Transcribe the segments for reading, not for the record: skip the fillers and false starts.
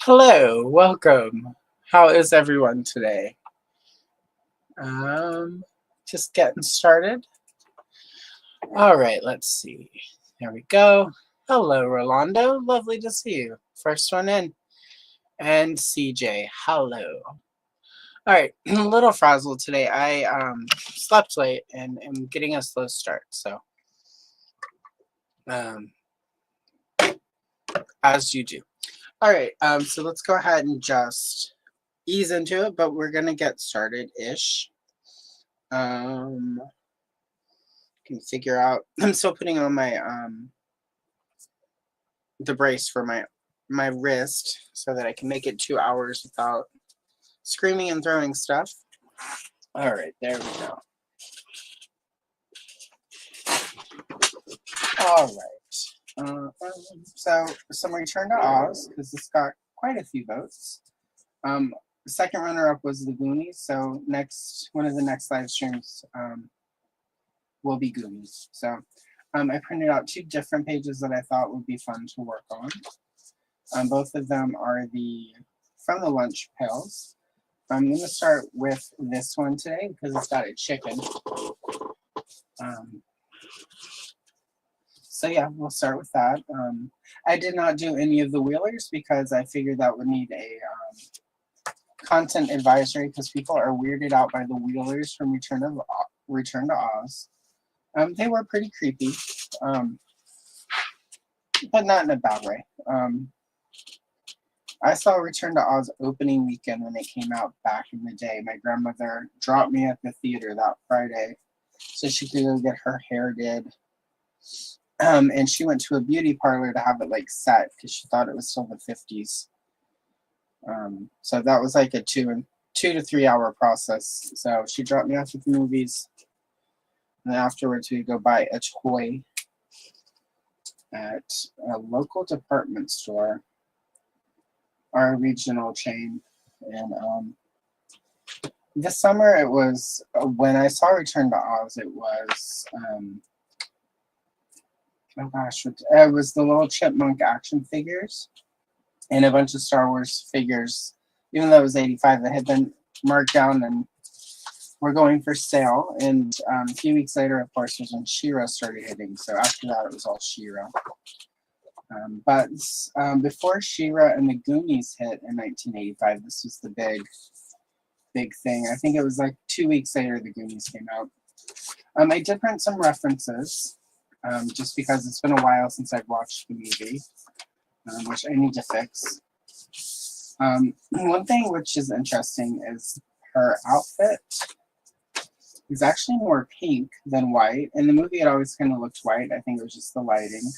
Hello, welcome. How is everyone today? Just getting started. All right, let's see. There we go. Hello, Rolando. Lovely to see you. First one in. And CJ, hello. All right, a little frazzled today. I slept late and am getting a slow start. So, um, as you do. All right, so let's go ahead and just ease into it, but we're gonna get started ish. Can figure out. I'm still putting on my the brace for my wrist so that I can make it 2 hours without screaming and throwing stuff. All right, there we go. All right. So some Return to Oz because this got quite a few votes. The second runner-up was the Goonies. So one of the next live streams will be Goonies. So I printed out 2 different pages that I thought would be fun to work on. Both of them are from the lunch pails. I'm going to start with this one today because it's got a chicken. So yeah, we'll start with that. I did not do any of the Wheelers because I figured that would need a content advisory because people are weirded out by the Wheelers from Return to Oz. They were pretty creepy, but not in a bad way. I saw Return to Oz opening weekend when it came out back in the day. My grandmother dropped me at the theater that Friday so she could go get her hair did. And she went to a beauty parlor to have it like set because she thought it was still the 50s. So that was like a 2 to 3 hour process. So she dropped me off at the movies. And then afterwards we'd go buy a toy at a local department store, our regional chain. And this summer it was, when I saw Return to Oz, it was, oh gosh, it was the little chipmunk action figures and a bunch of Star Wars figures, even though it was 85, that had been marked down and were going for sale. And a few weeks later, of course, was when She-Ra started hitting. So after that, it was all She-Ra. But before She-Ra and the Goonies hit in 1985, this was the big thing. I think it was like 2 weeks later the Goonies came out. I did print some references, just because it's been a while since I've watched the movie, which I need to fix. One thing which is interesting is her outfit is actually more pink than white. In the movie, it always kind of looked white. I think it was just the lighting.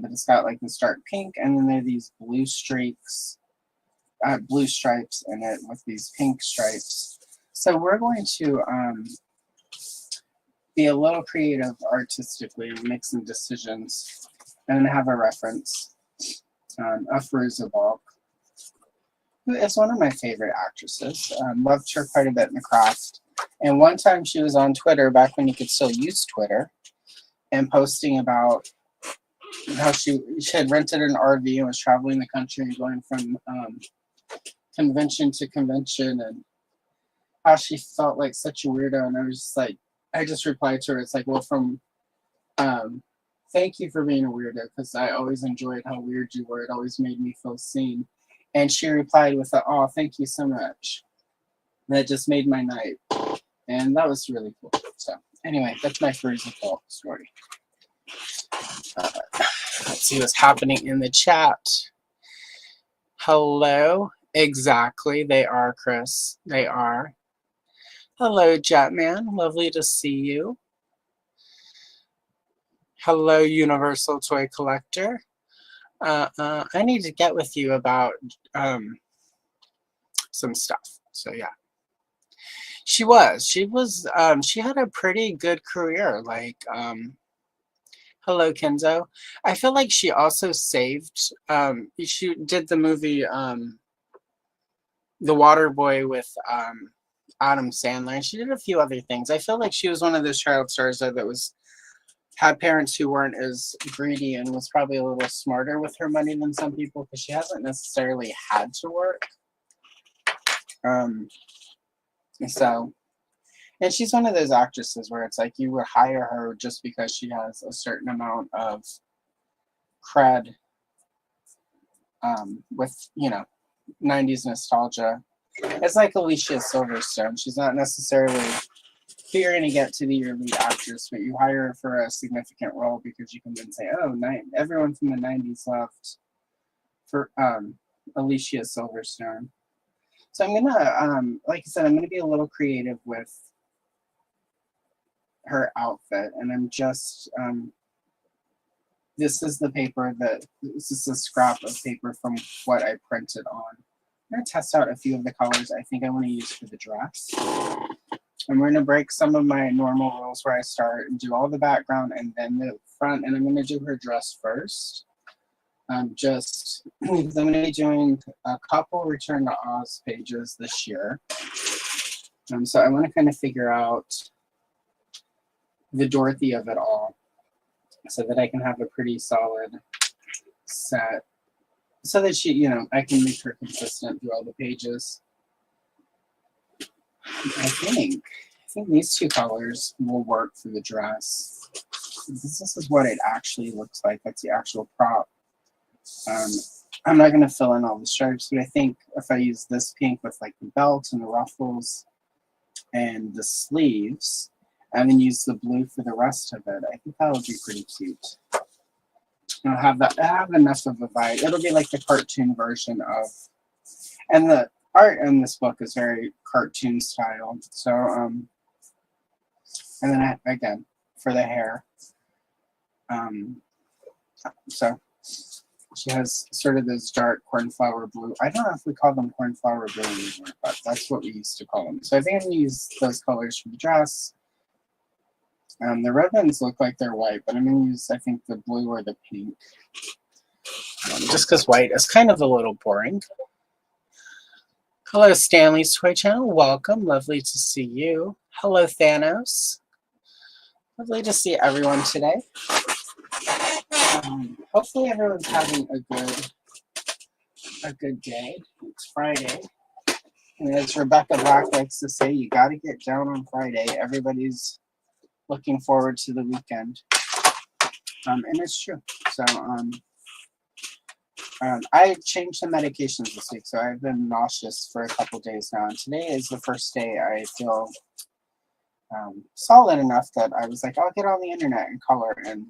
But it's got like this dark pink, and then there are these blue stripes in it with these pink stripes. So we're going to be a little creative artistically and make some decisions and have a reference. Afruza Balk, who is one of my favorite actresses. Loved her quite a bit in the craft. And one time she was on Twitter, back when you could still use Twitter, and posting about how she had rented an RV and was traveling the country and going from convention to convention, and how she felt like such a weirdo. And I was just like, I just replied to her, it's like, well, thank you for being a weirdo, because I always enjoyed how weird you were. It always made me feel seen. And she replied with oh, thank you so much. That just made my night. And that was really cool. So anyway, that's my Freezing Fault story. Let's see what's happening in the chat. Hello. Exactly. They are, Chris. They are. Hello, Jetman. Lovely to see you. Hello, Universal Toy Collector. I need to get with you about some stuff. So yeah. She had a pretty good career. Like, hello, Kenzo. I feel like she also saved, she did the movie, The Water Boy with Adam Sandler. She did a few other things. I feel like she was one of those child stars that was had parents who weren't as greedy and was probably a little smarter with her money than some people because she hasn't necessarily had to work. So, and she's one of those actresses where it's like you would hire her just because she has a certain amount of cred with, 90s nostalgia. It's like Alicia Silverstone. She's not necessarily who you're going to get to be your lead actress, but you hire her for a significant role because you can then say, oh, everyone from the 90s loved for Alicia Silverstone. So I'm going to, like I said, I'm going to be a little creative with her outfit. And I'm just, this is a scrap of paper from what I printed on. I'm going to test out a few of the colors I think I want to use for the dress. And we're going to break some of my normal rules where I start and do all the background and then the front. And I'm going to do her dress first. Just because I'm going to be doing a couple Return to Oz pages this year. So I want to kind of figure out the Dorothy of it all so that I can have a pretty solid set so that she, I can make her consistent through all the pages. I think these two colors will work for the dress. This is what it actually looks like. That's the actual prop. I'm not going to fill in all the stripes, but I think if I use this pink with like the belt and the ruffles and the sleeves, and then use the blue for the rest of it, I think that would be pretty cute. I have enough of a vibe. It'll be like the cartoon version of, and the art in this book is very cartoon style. So, and then again, for the hair, so she has sort of those dark cornflower blue. I don't know if we call them cornflower blue anymore, but that's what we used to call them. So I think I'm going to use those colors for the dress. The red ones look like they're white, but I'm going to use, I think, the blue or the pink. Just because white is kind of a little boring. Hello, Stanley's Toy Channel. Welcome. Lovely to see you. Hello, Thanos. Lovely to see everyone today. Hopefully everyone's having a good day. It's Friday. And as Rebecca Black likes to say, you got to get down on Friday. Everybody's looking forward to the weekend. And it's true. So I changed the medications this week, so I've been nauseous for a couple days now. And today is the first day I feel solid enough that I was like, I'll get on the internet and color and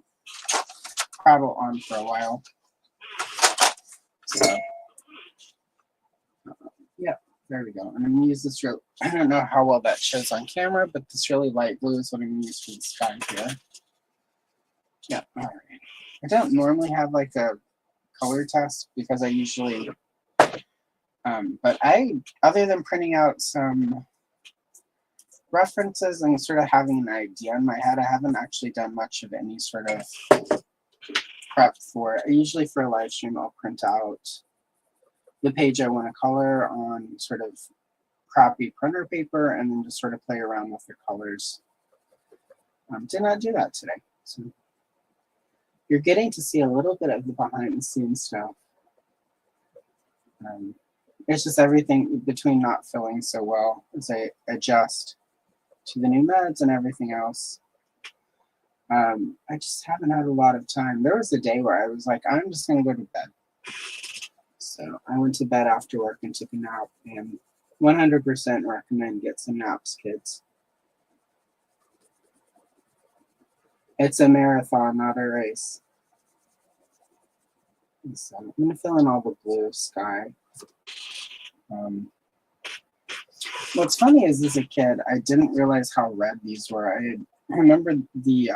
prattle on for a while. So, yeah, there we go. And I'm going to use this real, I don't know how well that shows on camera, but this really light blue is what I'm going to use for the sky here. Yeah, all right. I don't normally have like a color test because I usually, but other than printing out some references and sort of having an idea in my head, I haven't actually done much of any sort of prep for it. Usually for a live stream, I'll print out the page I want to color on sort of crappy printer paper and then just sort of play around with the colors. Did not do that today. So you're getting to see a little bit of the behind the scenes stuff. It's just everything between not feeling so well as I adjust to the new meds and everything else. I just haven't had a lot of time. There was a day where I was like, I'm just going to go to bed. So I went to bed after work and took a nap, and 100% recommend get some naps, kids. It's a marathon, not a race. So I'm going to fill in all the blue sky. What's funny is as a kid, I didn't realize how red these were. I remember the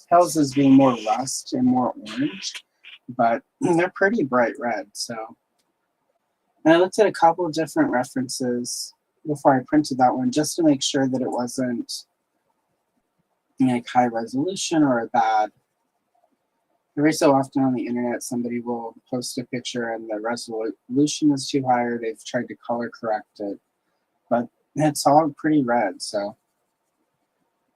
hills as being more rust and more orange, but they're pretty bright red. So, and I looked at a couple of different references before I printed that one just to make sure that it wasn't like high resolution or a bad. Every so often on the internet, somebody will post a picture and the resolution is too high, or they've tried to color correct it, but it's all pretty red. So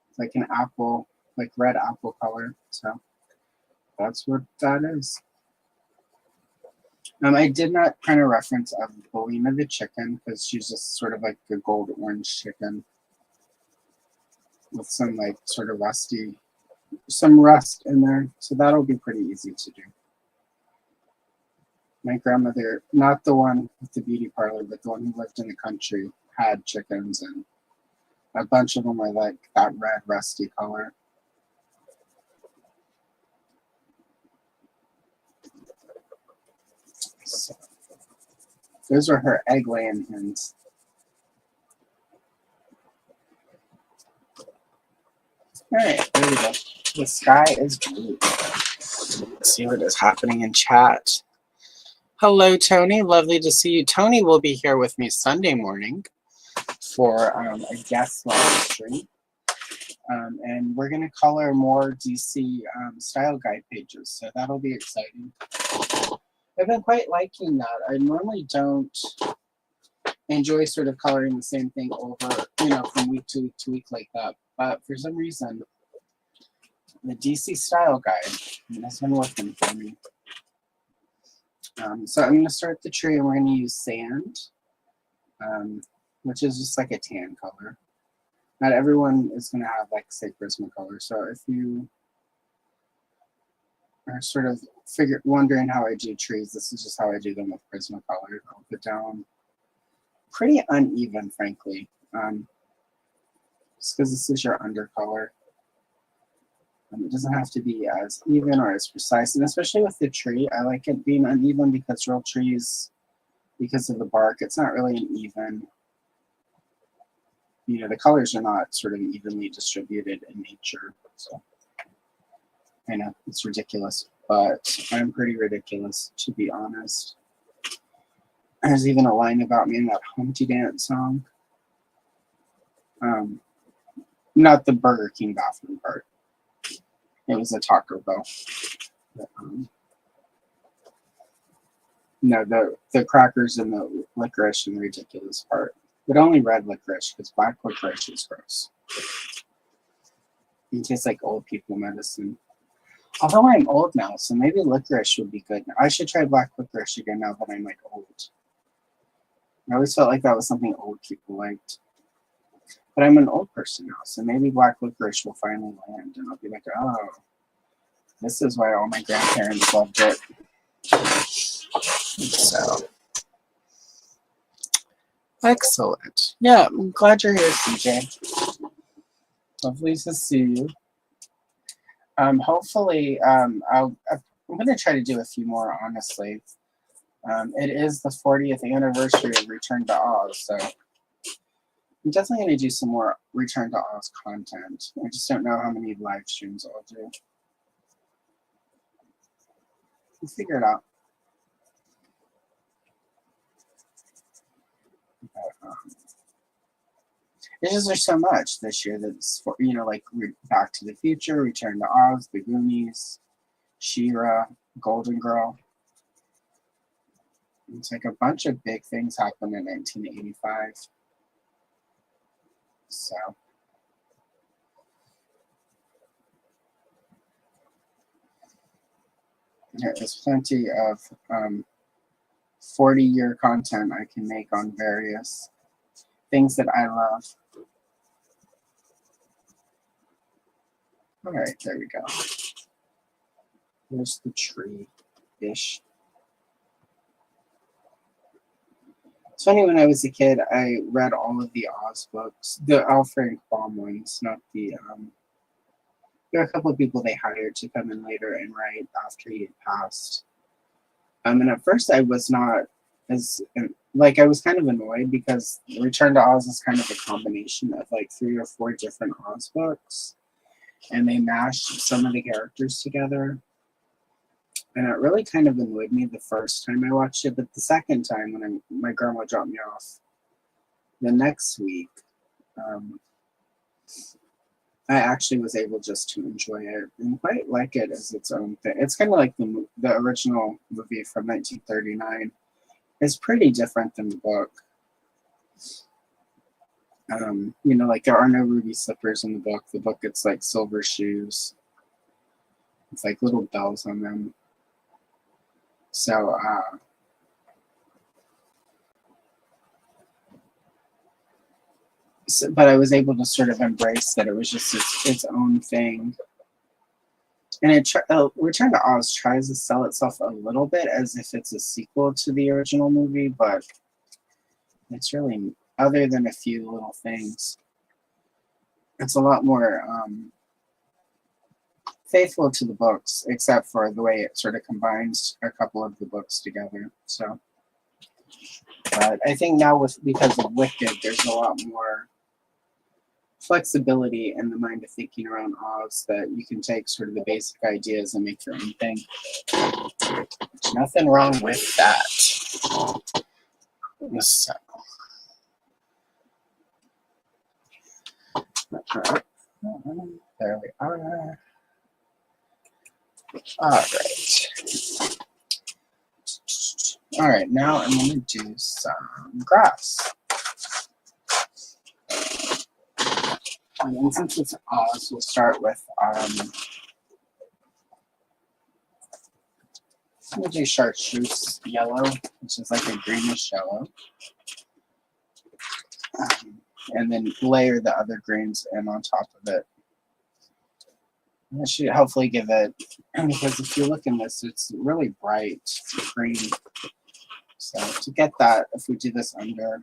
it's like an apple like red apple color. So that's what that is. I did not print a reference of Belina the chicken because she's just sort of like a gold orange chicken with some like sort of some rust in there. So that'll be pretty easy to do. My grandmother, not the one with the beauty parlor, but the one who lived in the country, had chickens, and a bunch of them are like that red rusty color. So those are her egg laying hens. All right, there we go. The sky is blue. Let's see what is happening in chat. Hello, Tony. Lovely to see you. Tony will be here with me Sunday morning for a guest live stream. And we're going to color more DC style guide pages, so that'll be exciting. I've been quite liking that. I normally don't enjoy sort of coloring the same thing over, from week to week like that. But for some reason, the DC style guide has been working for me. So I'm going to start the tree, and we're going to use sand, which is just like a tan color. Not everyone is going to have, like, say, Prismacolor. So if you are sort of wondering how I do trees, this is just how I do them with Prismacolor. I'll put down pretty uneven, frankly, just because this is your undercolor. It doesn't have to be as even or as precise, and especially with the tree, I like it being uneven because real trees, because of the bark, it's not really an even, the colors are not sort of evenly distributed in nature. So I know it's ridiculous, but I'm pretty ridiculous, to be honest. There's even a line about me in that Humpty Dance song. Not the Burger King bathroom part. It was a Taco Bell. But, no, the crackers and the licorice and the ridiculous part. But only red licorice, because black licorice is gross. It tastes like old people medicine. Although I'm old now, so maybe licorice would be good. I should try black licorice again now that I'm like old. I always felt like that was something old people liked. But I'm an old person now, so maybe black licorice will finally land, and I'll be like, oh, this is why all my grandparents loved it. So, excellent. Yeah, I'm glad you're here, CJ. Lovely to see you. Hopefully, I'm going to try to do a few more, honestly. It is the 40th anniversary of Return to Oz, so I'm definitely going to do some more Return to Oz content. I just don't know how many live streams I'll do. We'll figure it out. But, it's just there's so much this year that's, like Back to the Future, Return to Oz, The Goonies, She-Ra, Golden Girl. It's like a bunch of big things happened in 1985. So there's plenty of 40-year content I can make on various things that I love. All right, there we go. There's the tree-ish. It's funny, when I was a kid, I read all of the Oz books, the Alfred Baum ones, not the, there were a couple of people they hired to come in later and write after he had passed. And at first I was not as, like, I was kind of annoyed because Return to Oz is kind of a combination of like 3 or 4 different Oz books, and they mashed some of the characters together. And it really kind of annoyed me the first time I watched it, but the second time when my grandma dropped me off the next week, I actually was able just to enjoy it and quite like it as its own thing. It's kind of like the original movie from 1939. It's pretty different than the book. You know, like there are no ruby slippers in the book. The book, it's like silver shoes. It's like little bells on them. So, but I was able to sort of embrace that it was just its own thing. And Return to Oz tries to sell itself a little bit as if it's a sequel to the original movie, but it's really, other than a few little things, it's a lot more faithful to the books, except for the way it sort of combines a couple of the books together. So, but I think now because of Wicked, there's a lot more flexibility in the mind of thinking around Oz that you can take sort of the basic ideas and make your own thing. There's nothing wrong with that. So, there we are. All right. All right, now I'm going to do some grass. And since it's Oz, we'll start with I'm going to do chartreuse yellow, which is like a greenish yellow. And then layer the other greens in on top of it. And that should hopefully give it, because if you look in this, it's really bright green. So to get that, if we do this under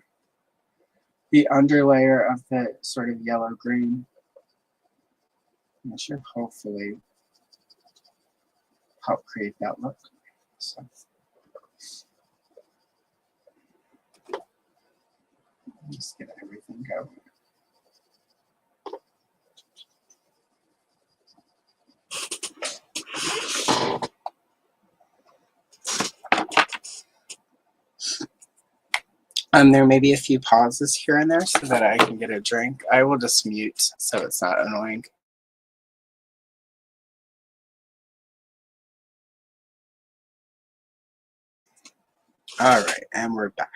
the underlayer of the sort of yellow-green, that should hopefully help create that look. So just get everything going. There may be a few pauses here and there so that I can get a drink. I will just mute so it's not annoying. All right, and we're back.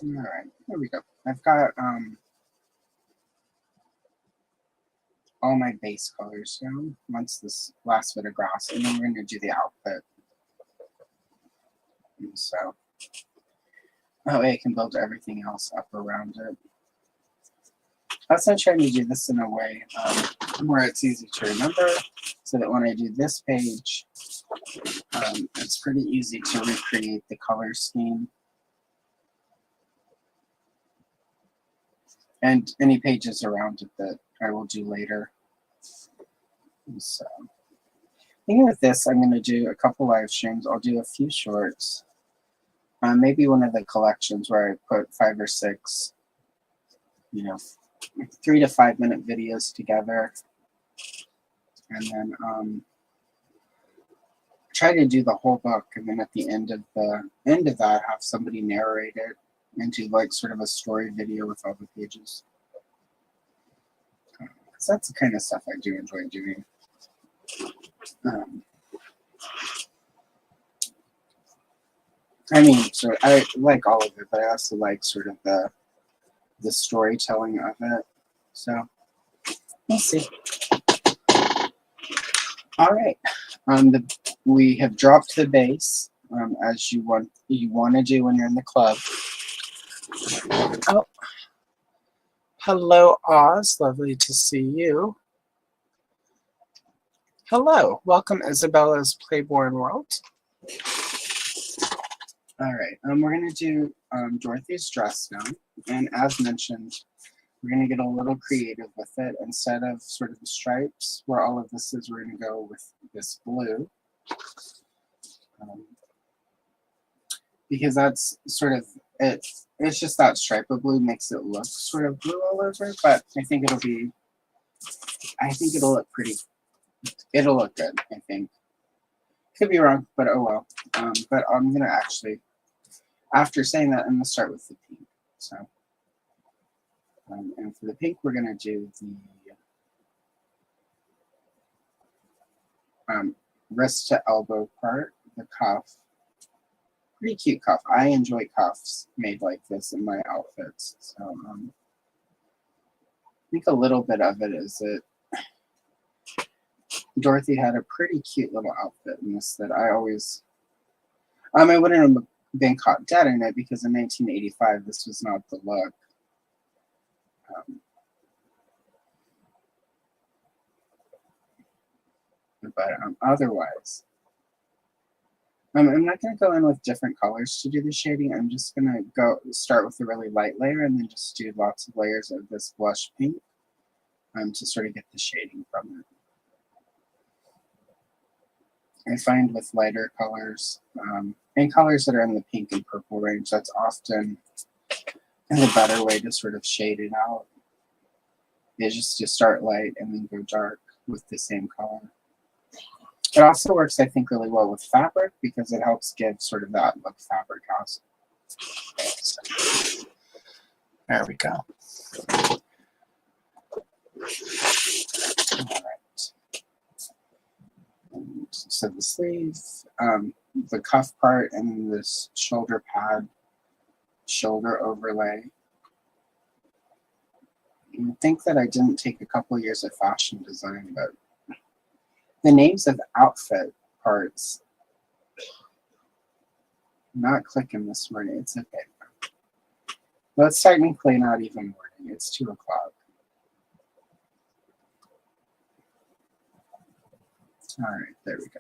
All right, there we go. I've got all my base colors down once this last bit of grass, and then we're going to do the outfit. And so that way I can build everything else up around it. I also trying to do this in a way where it's easy to remember, so that when I do this page, it's pretty easy to recreate the color scheme. And any pages around it that I will do later. And so, thinking with this, I'm going to do a couple live streams. I'll do a few shorts. Maybe one of the collections where I put 5 or 6, 3 to 5 minute videos together. And then try to do the whole book, and then at the end of that have somebody narrate it and do like sort of a story video with all the pages. Because that's the kind of stuff I do enjoy doing. I mean, so I like all of it, but I also like sort of the storytelling of it. So we'll see. All right, we have dropped the base as you want to do when you're in the club. Oh, hello, Oz. Lovely to see you. Hello, welcome, Isabella's Playborn World. All right, we're going to do Dorothy's dress now, and as mentioned, we're going to get a little creative with it. Instead of sort of the stripes where all of this is, we're going to go with this blue, because that's sort of it's just that stripe of blue makes it look sort of blue all over, but I think it'll look pretty It'll look good, I think. Could be wrong, but oh well. But I'm gonna actually, after saying that, I'm gonna start with the pink. So, and for the pink, we're gonna do the wrist to elbow part, the cuff. Pretty cute cuff. I enjoy cuffs made like this in my outfits. So I think a little bit of it is that Dorothy had a pretty cute little outfit in this that I always. I wouldn't have been caught dead in it because in 1985 this was not the look. But otherwise. I'm not going to go in with different colors to do the shading. I'm just going to start with a really light layer and then just do lots of layers of this blush pink to sort of get the shading from it. I find with lighter colors and colors that are in the pink and purple range, that's often the better way to sort of shade it out. Is just to start light and then go dark with the same color. It also works, I think, really well with fabric because it helps give sort of that look fabric has. So, there we go. All right. And so the sleeve, the cuff part, and this shoulder pad, shoulder overlay. You'd think that I didn't take a couple years of fashion design, but the names of outfit parts not clicking this morning. It's okay. Well, it's technically not even morning. It's 2 o'clock. All right, there we go.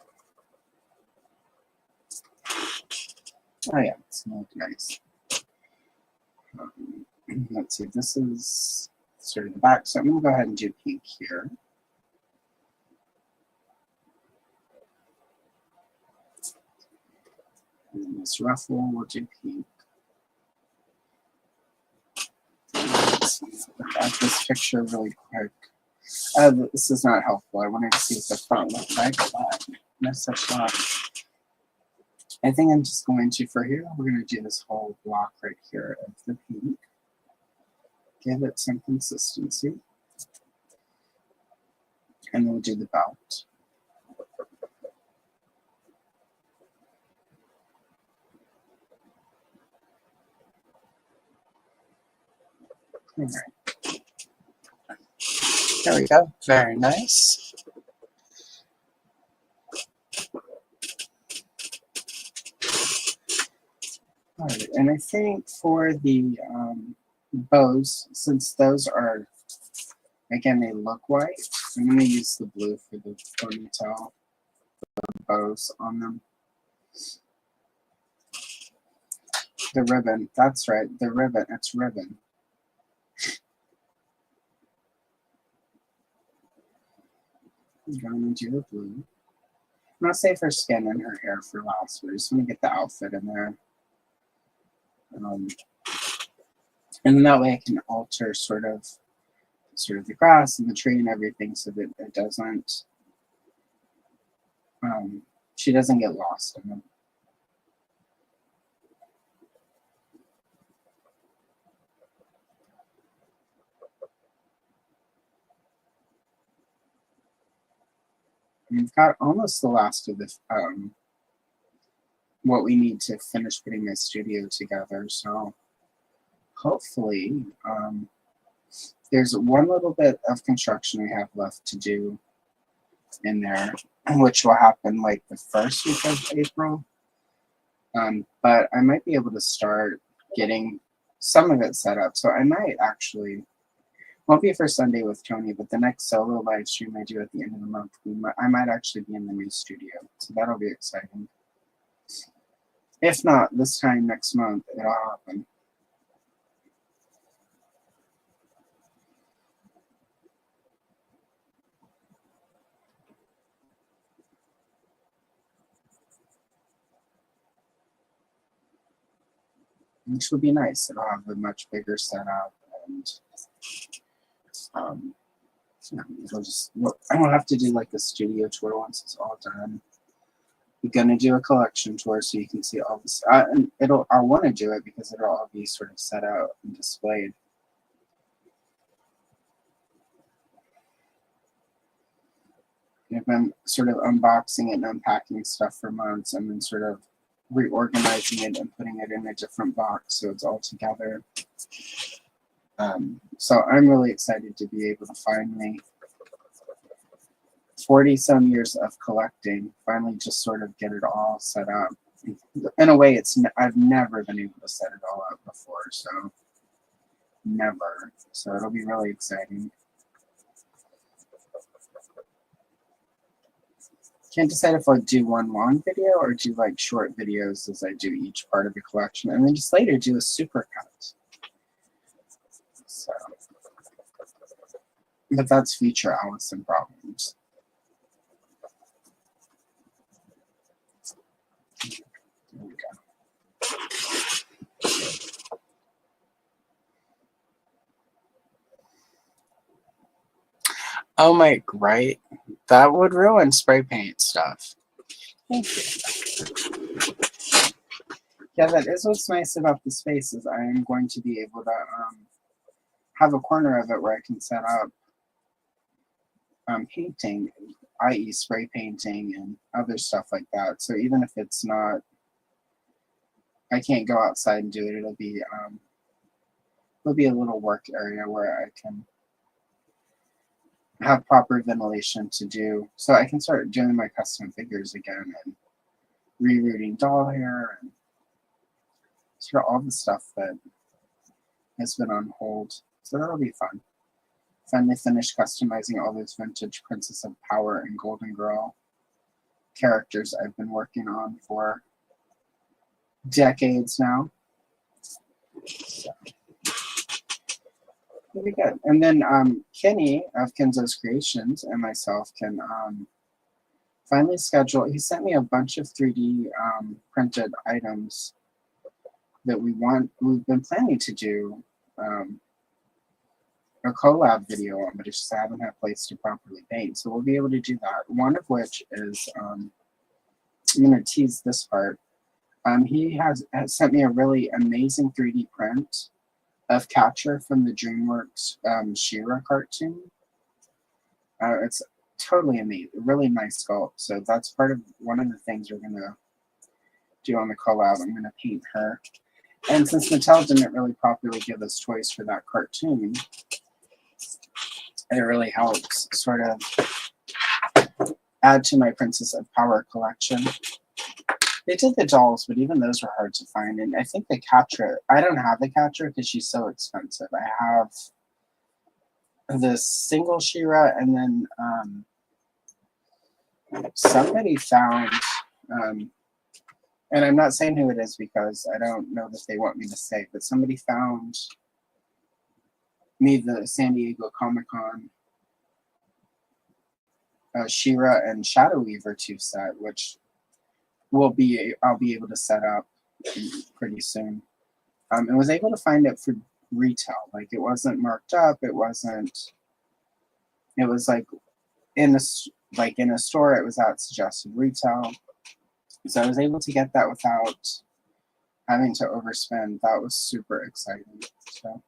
Oh yeah, it's gonna look nice. Let's see. This is sort of the back, so I'm gonna go ahead and do pink here. And this ruffle, we'll do pink. Let's look at this picture really quick. This is not helpful. I wanted to see what the front looked like, but no such luck. I think I'm just going to, for here, we're going to do this whole block right here of the pink. Give it some consistency. And we'll do the belt. All right. There we go. Very nice. All right. And I think for the bows, since those are, again, they look white, I'm going to use the blue for the ponytail, the bows on them. The ribbon, that's right, the ribbon, it's ribbon. I'm going to do the blue. I'm going to save her skin and her hair for last, but I just want to get the outfit in there. And then that way I can alter sort of the grass and the tree and everything so that it doesn't, she doesn't get lost in them. We've got almost the last of the what we need to finish putting my studio together. So hopefully, there's one little bit of construction we have left to do in there, which will happen like the first week of April. But I might be able to start getting some of it set up. So I might actually, won't be for Sunday with Tony, but the next solo live stream I do at the end of the month, I might actually be in the new studio. So that'll be exciting. If not, this time next month, it'll happen. Which would be nice. It'll have a much bigger setup and I will have to do like a studio tour once it's all done. I'm gonna do a collection tour so you can see all this. And I want to do it because it'll all be sort of set out and displayed. I've been sort of unboxing it and unpacking stuff for months, and then sort of reorganizing it and putting it in a different box so it's all together. So I'm really excited to be able to finally, 40-some years of collecting, finally just sort of get it all set up. In a way, I've never been able to set it all up before, so never. So it'll be really exciting. Can't decide if I'll do one long video or do like short videos as I do each part of the collection, and then just later do a supercut. So, but that's future Allison problems. There we go. Oh my, right? That would ruin spray paint stuff. Thank you. Yeah, that is what's nice about the space, is I am going to be able to have a corner of it where I can set up painting, i.e. spray painting and other stuff like that. So even if it's not, I can't go outside and do it, it'll be a little work area where I can have proper ventilation to do, so I can start doing my custom figures again and rerouting doll hair and sort of all the stuff that has been on hold. So that'll be fun. Finally finished customizing all those vintage Princess of Power and Golden Girl characters I've been working on for decades now. So. Pretty good. And then Kenny of Kenzo's Creations and myself can finally schedule. He sent me a bunch of 3D printed items that we've been planning to do a collab video on, but just haven't had a place to properly paint. So we'll be able to do that. One of which is, I'm going to tease this part. He has sent me a really amazing 3D print of Catcher from the DreamWorks She-Ra cartoon. It's totally amazing, really nice sculpt. So that's one of the things we're going to do on the collab. I'm going to paint her. And since Mattel didn't really properly give us toys for that cartoon, it really helps sort of add to my Princess of Power collection. They did the dolls, but even those were hard to find. And I think the Catcher, I don't have the Catcher because she's so expensive. I have the single She-Ra, and then somebody found, and I'm not saying who it is because I don't know that they want me to say, but somebody found me the San Diego Comic-Con She-Ra and Shadow Weaver 2 set, which I'll be able to set up pretty soon. And was able to find it for retail. Like, it wasn't marked up. It was like in a store. It was at suggested retail. So I was able to get that without having to overspend. That was super exciting. So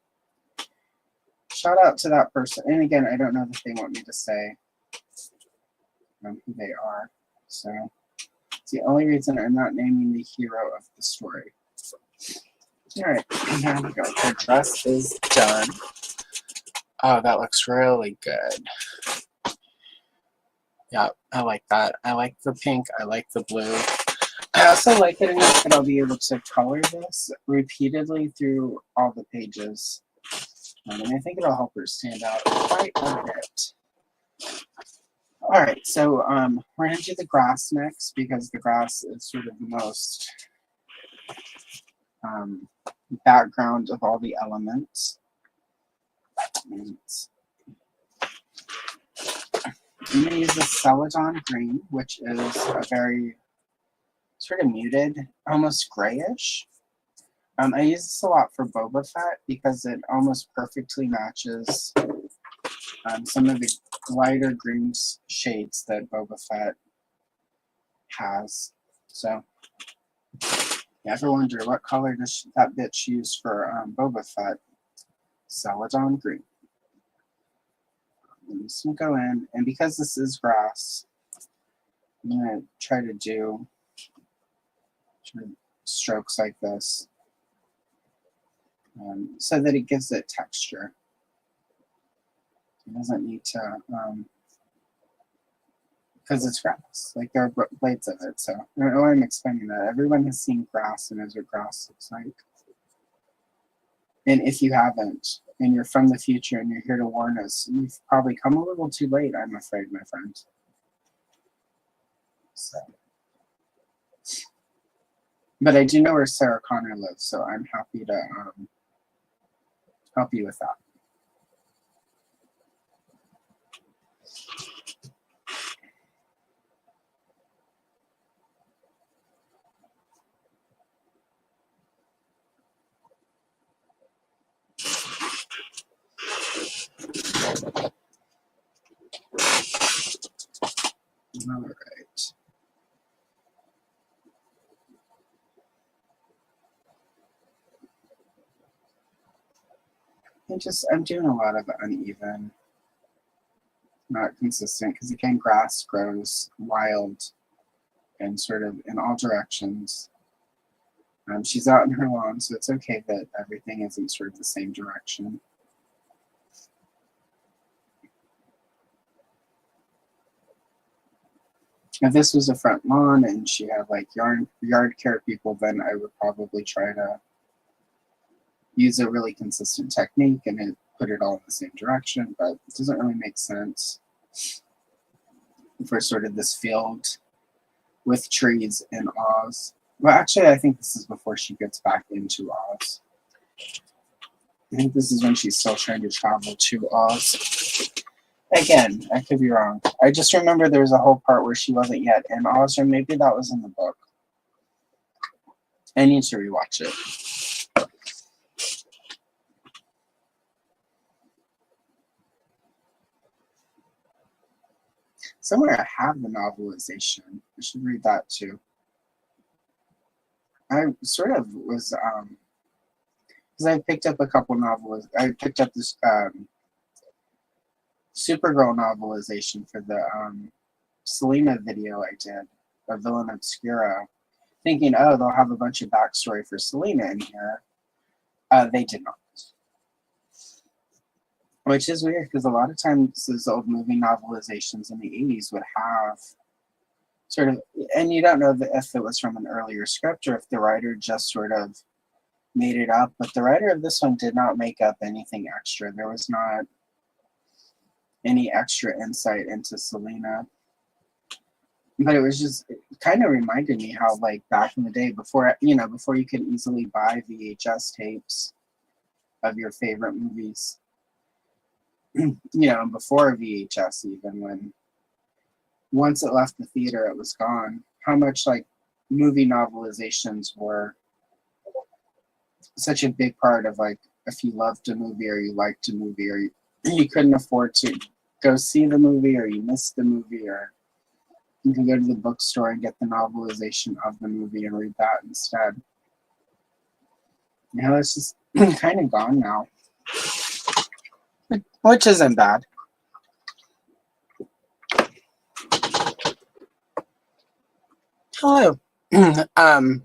shout out to that person. And again, I don't know if they want me to say who they are. So it's the only reason I'm not naming the hero of the story. All right, here we go. The dress is done. Oh, that looks really good. Yeah, I like that. I like the pink. I like the blue. I also like it enough that I'll be able to color this repeatedly through all the pages. And I think it'll help her stand out quite a bit. All right, so we're going to do the grass next because the grass is sort of the most background of all the elements. And I'm going to use the Celadon green, which is a very sort of muted, almost grayish. I use this a lot for Boba Fett because it almost perfectly matches some of the lighter green shades that Boba Fett has. So, you ever wonder what color does that bitch use for Boba Fett? Celadon green. I'm just gonna go in, and because this is grass, I'm gonna try to do strokes like this so that it gives it texture. It doesn't need to, because it's grass. Like there are blades of it. So I don't know why I'm explaining that. Everyone has seen grass and knows what grass looks like. And if you haven't, and you're from the future and you're here to warn us, you've probably come a little too late, I'm afraid, my friend. So. But I do know where Sarah Connor lives, so I'm happy to help you with that. All right. I'm doing a lot of uneven, not consistent, because again, grass grows wild and sort of in all directions. She's out in her lawn, so it's okay that everything isn't sort of the same direction. If this was a front lawn and she had like yard care people, then I would probably try to use a really consistent technique and put it all in the same direction, but it doesn't really make sense for sort of this field with trees in Oz. Well, actually, I think this is before she gets back into Oz. I think this is when she's still trying to travel to Oz. Again, I could be wrong. I just remember there was a whole part where she wasn't yet in Oz, or maybe that was in the book. I need to rewatch it. Somewhere I have the novelization. I should read that too. I sort of was, because I picked up a couple novels. I picked up this Supergirl novelization for the Selena video I did, of Villain Obscura, thinking, oh, they'll have a bunch of backstory for Selena in here. They did not. Which is weird, because a lot of times those old movie novelizations in the 80s would have sort of, and you don't know if it was from an earlier script or if the writer just sort of made it up, but the writer of this one did not make up anything extra. There was not any extra insight into Selena. But it was just, it kind of reminded me how, like, back in the day, before you could easily buy VHS tapes of your favorite movies, before VHS even, when once it left the theater, it was gone. How much, like, movie novelizations were such a big part of, like, if you loved a movie or you liked a movie or you couldn't afford to go see the movie or you missed the movie, or you can go to the bookstore and get the novelization of the movie and read that instead. It's just kind of gone now, which isn't bad. Hello.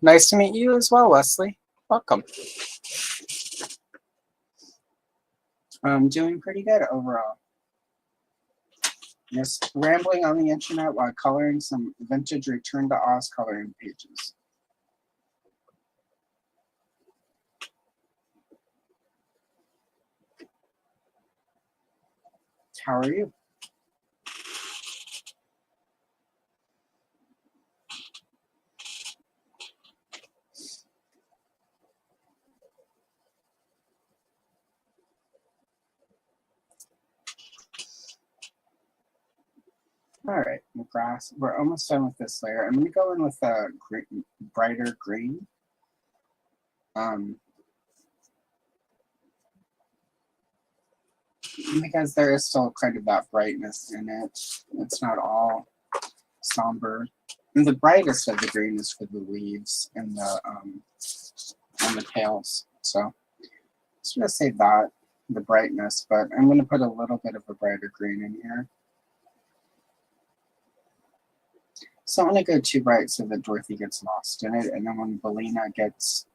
Nice to meet you as well, Wesley. Welcome. I'm doing pretty good overall. Just rambling on the internet while coloring some vintage Return to Oz coloring pages. How are you? All right, the grass. We're almost done with this layer. I'm going to go in with a brighter green. because there is still kind of that brightness in it. It's not all somber. And the brightest of the green is for the leaves and the tails. So I'm just gonna say that, the brightness, but I'm gonna put a little bit of a brighter green in here. So I'm gonna go too bright so that Dorothy gets lost in it, and then when Belina gets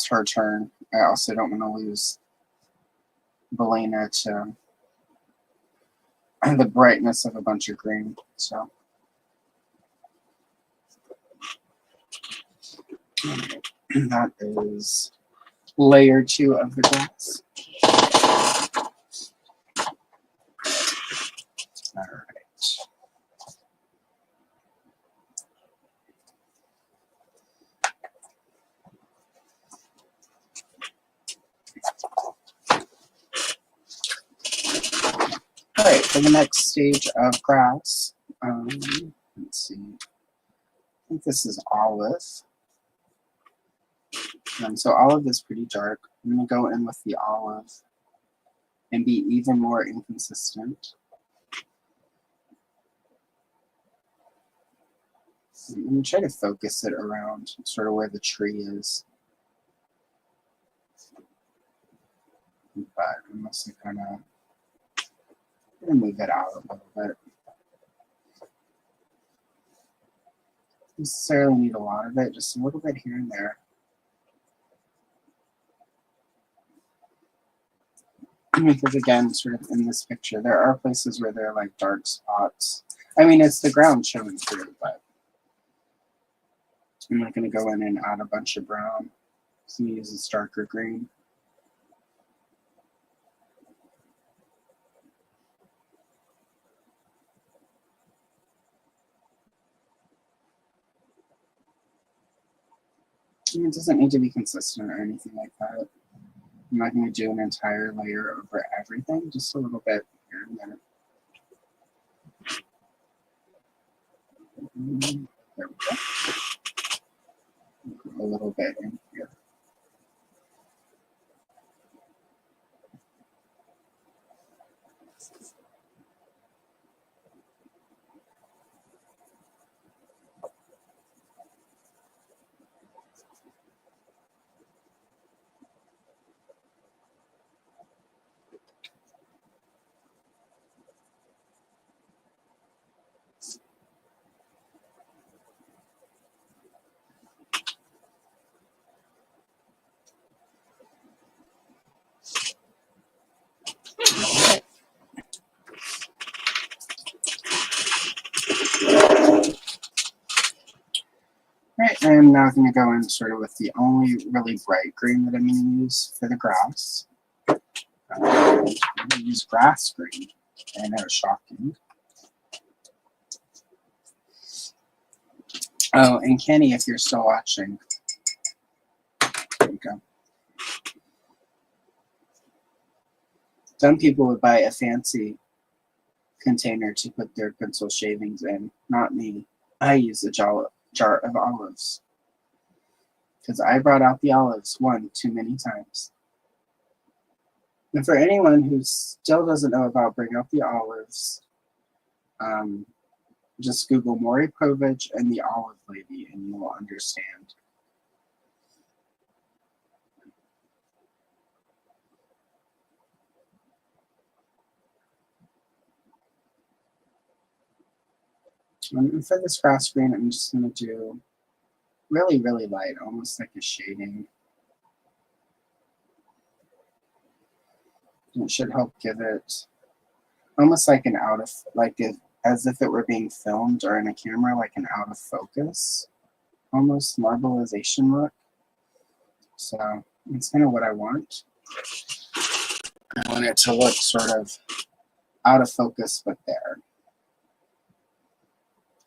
her turn, I also don't want to lose Belina to the brightness of a bunch of green. So that is layer 2 of the glass. All right. All right, for the next stage of grass, let's see. I think this is olive. So olive is pretty dark. I'm going to go in with the olive and be even more inconsistent. I'm going to try to focus it around sort of where the tree is. But I'm also kind of going to move it out a little bit. Don't necessarily need a lot of it, just a little bit here and there. Because again, sort of in this picture, there are places where there are like dark spots. I mean, it's the ground showing through, but I'm not going to go in and add a bunch of brown. So I'm going to use this darker green. And it doesn't need to be consistent or anything like that. I'm not going to do an entire layer over everything, just a little bit here and there. There we go. A little bit in here. Right, I'm now going to go in sort of with the only really bright green that I'm going to use for the grass. I'm going to use grass green. I know, shocking. Oh, and Kenny, if you're still watching, there you go. Some people would buy a fancy container to put their pencil shavings in. Not me. I use a jar of olives. Because I brought out the olives one too many times. And for anyone who still doesn't know about Bring Out the Olives, just Google Maury Povich and the Olive Lady and you will understand. And for this grass green, I'm just going to do really, really light, almost like a shading. And it should help give it almost like an out of, as if it were being filmed or in a camera, like an out of focus, almost marbleization look. So that's kind of what I want. I want it to look sort of out of focus, but there.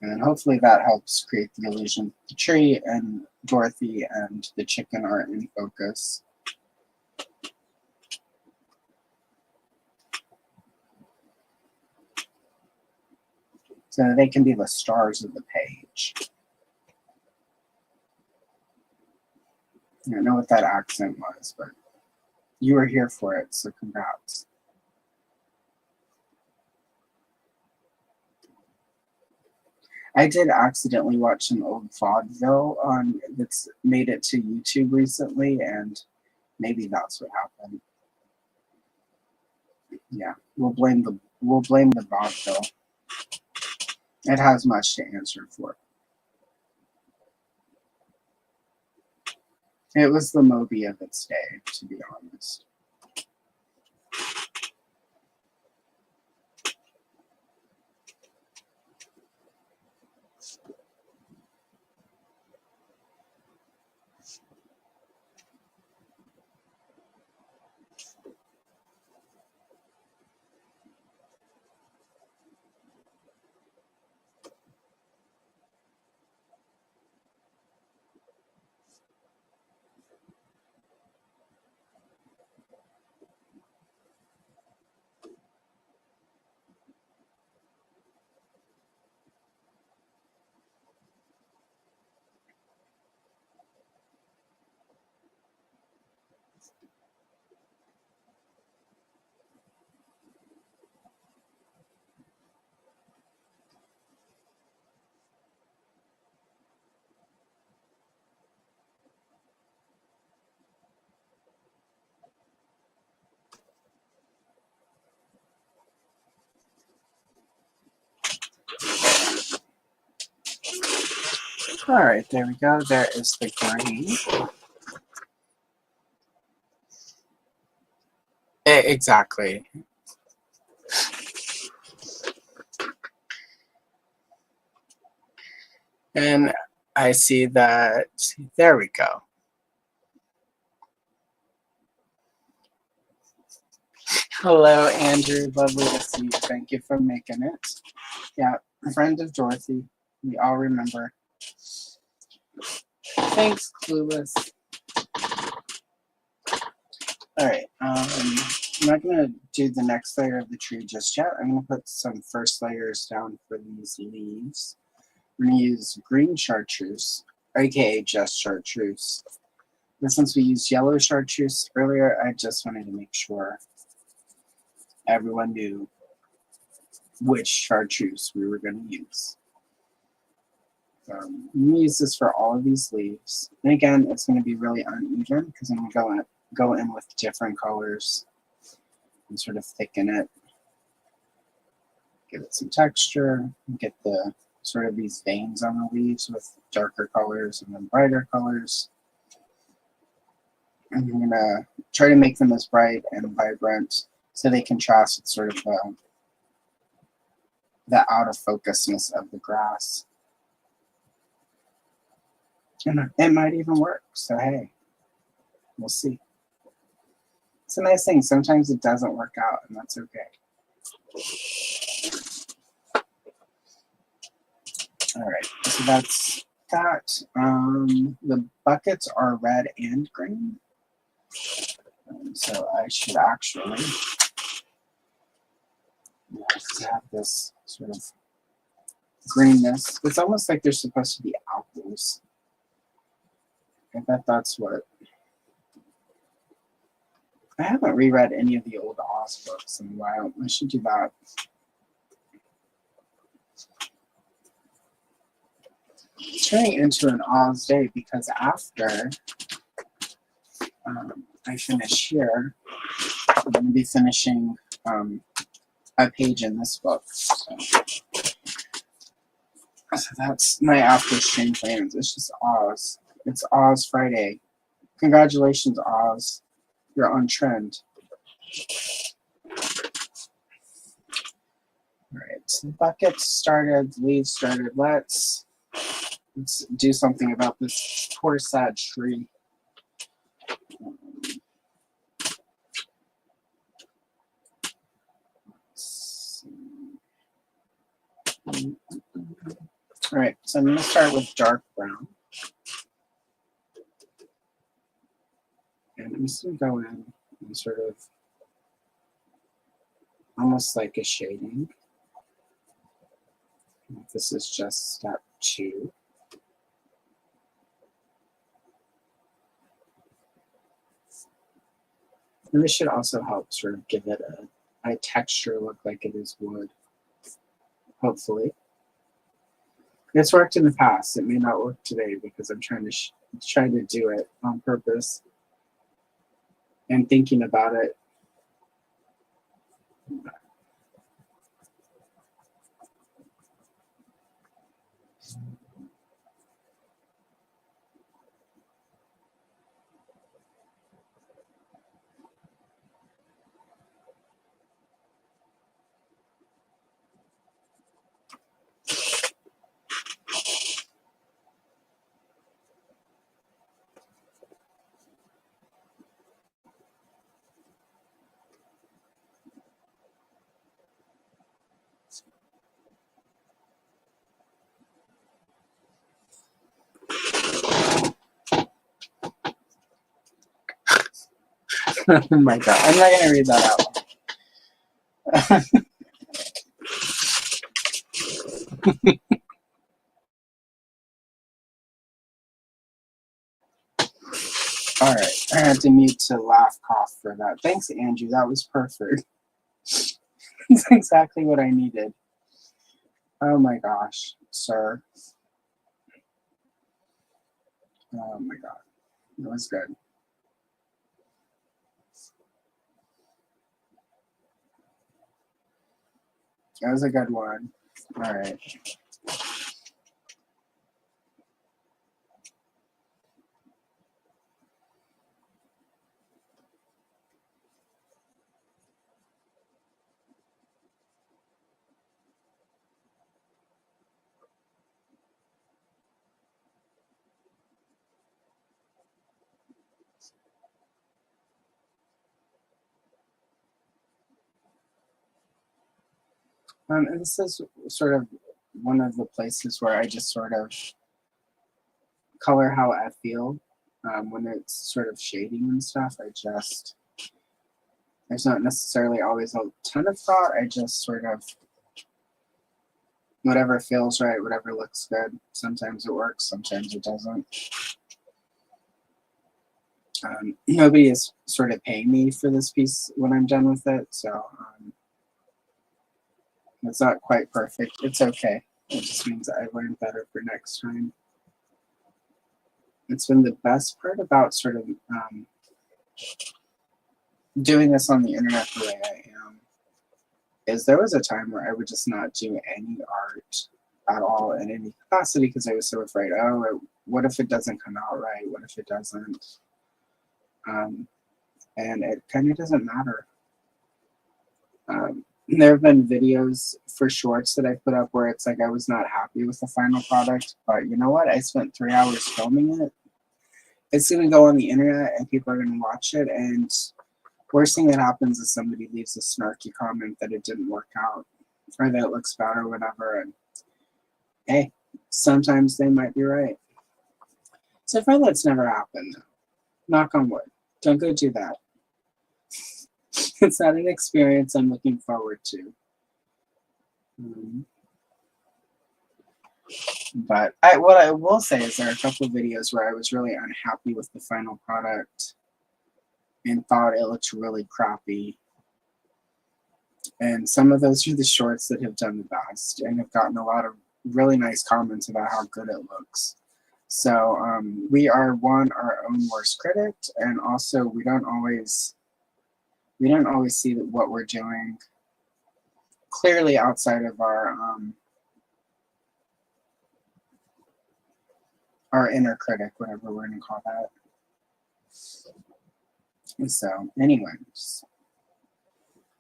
And hopefully that helps create the illusion. The tree and Dorothy and the chicken are in focus. So they can be the stars of the page. I don't know what that accent was, but you were here for it, so congrats. I did accidentally watch some old vaudeville on that's made it to YouTube recently, and maybe that's what happened. Yeah, we'll blame the vaudeville. It has much to answer for. It was the Moby of its day, to be honest. All right, there we go. There is the green. Exactly. And I see that, there we go. Hello, Andrew. Lovely to see you. Thank you for making it. Yeah, a friend of Dorothy. We all remember. Thanks, Clueless. All right. I'm not going to do the next layer of the tree just yet. I'm going to put some first layers down for these leaves. We're going to use green chartreuse, aka just chartreuse. But since we used yellow chartreuse earlier, I just wanted to make sure everyone knew which chartreuse we were going to use. I'm going to use this for all of these leaves. And again, it's going to be really uneven because I'm going to go in with different colors and sort of thicken it. Give it some texture, get the sort of these veins on the leaves with darker colors and then brighter colors. And I'm going to try to make them as bright and vibrant so they contrast with sort of the out of focusness of the grass. And it might even work, so hey, we'll see. It's a nice thing. Sometimes it doesn't work out, and that's okay. All right, so that's that. The buckets are red and green. So I should actually have this sort of greenness. It's almost like they're supposed to be apples. I bet that's what. I haven't reread any of the old Oz books in a while. I should do that. It's turning into an Oz day because after I finish here, I'm going to be finishing a page in this book. So that's my after stream plans. It's just Oz. It's Oz Friday. Congratulations, Oz. You're on trend. All right, so the buckets started, the leaves started. Let's do something about this poor sad tree. All right, so I'm going to start with dark brown. And I'm just going to go in and sort of almost like a shading. This is just step 2. And this should also help sort of give it a texture look like it is wood, hopefully. It's worked in the past. It may not work today because I'm trying to do it on purpose and thinking about it. Oh my god, I'm not gonna read that out. All right, I had to mute to laugh cough for that. Thanks, Andrew. That was perfect. That's exactly what I needed. Oh my gosh, sir. Oh my god, that was good. That was a good one. All right. And this is sort of one of the places where I just sort of color how I feel when it's sort of shading and stuff. There's not necessarily always a ton of thought. I just sort of, whatever feels right, whatever looks good. Sometimes it works, sometimes it doesn't. Nobody is sort of paying me for this piece when I'm done with it, so it's not quite perfect. It's okay. It just means I learned better for next time. It's been the best part about sort of doing this on the internet the way I am, is there was a time where I would just not do any art at all in any capacity because I was so afraid, oh, what if it doesn't come out right? What if it doesn't? And it kind of doesn't matter. There have been videos for shorts that I put up where it's like I was not happy with the final product, but you know what? I spent 3 hours filming it. It's going to go on the internet and people are going to watch it, and worst thing that happens is somebody leaves a snarky comment that it didn't work out or that it looks bad or whatever, and hey, sometimes they might be right. So far that's never happened. Knock on wood. Don't go do that. It's not an experience I'm looking forward to. But what I will say is there are a couple of videos where I was really unhappy with the final product and thought it looked really crappy. And some of those are the shorts that have done the best and have gotten a lot of really nice comments about how good it looks. So we are our own worst critic, and also we don't always see what we're doing clearly outside of our inner critic, whatever we're going to call that. And so, anyways,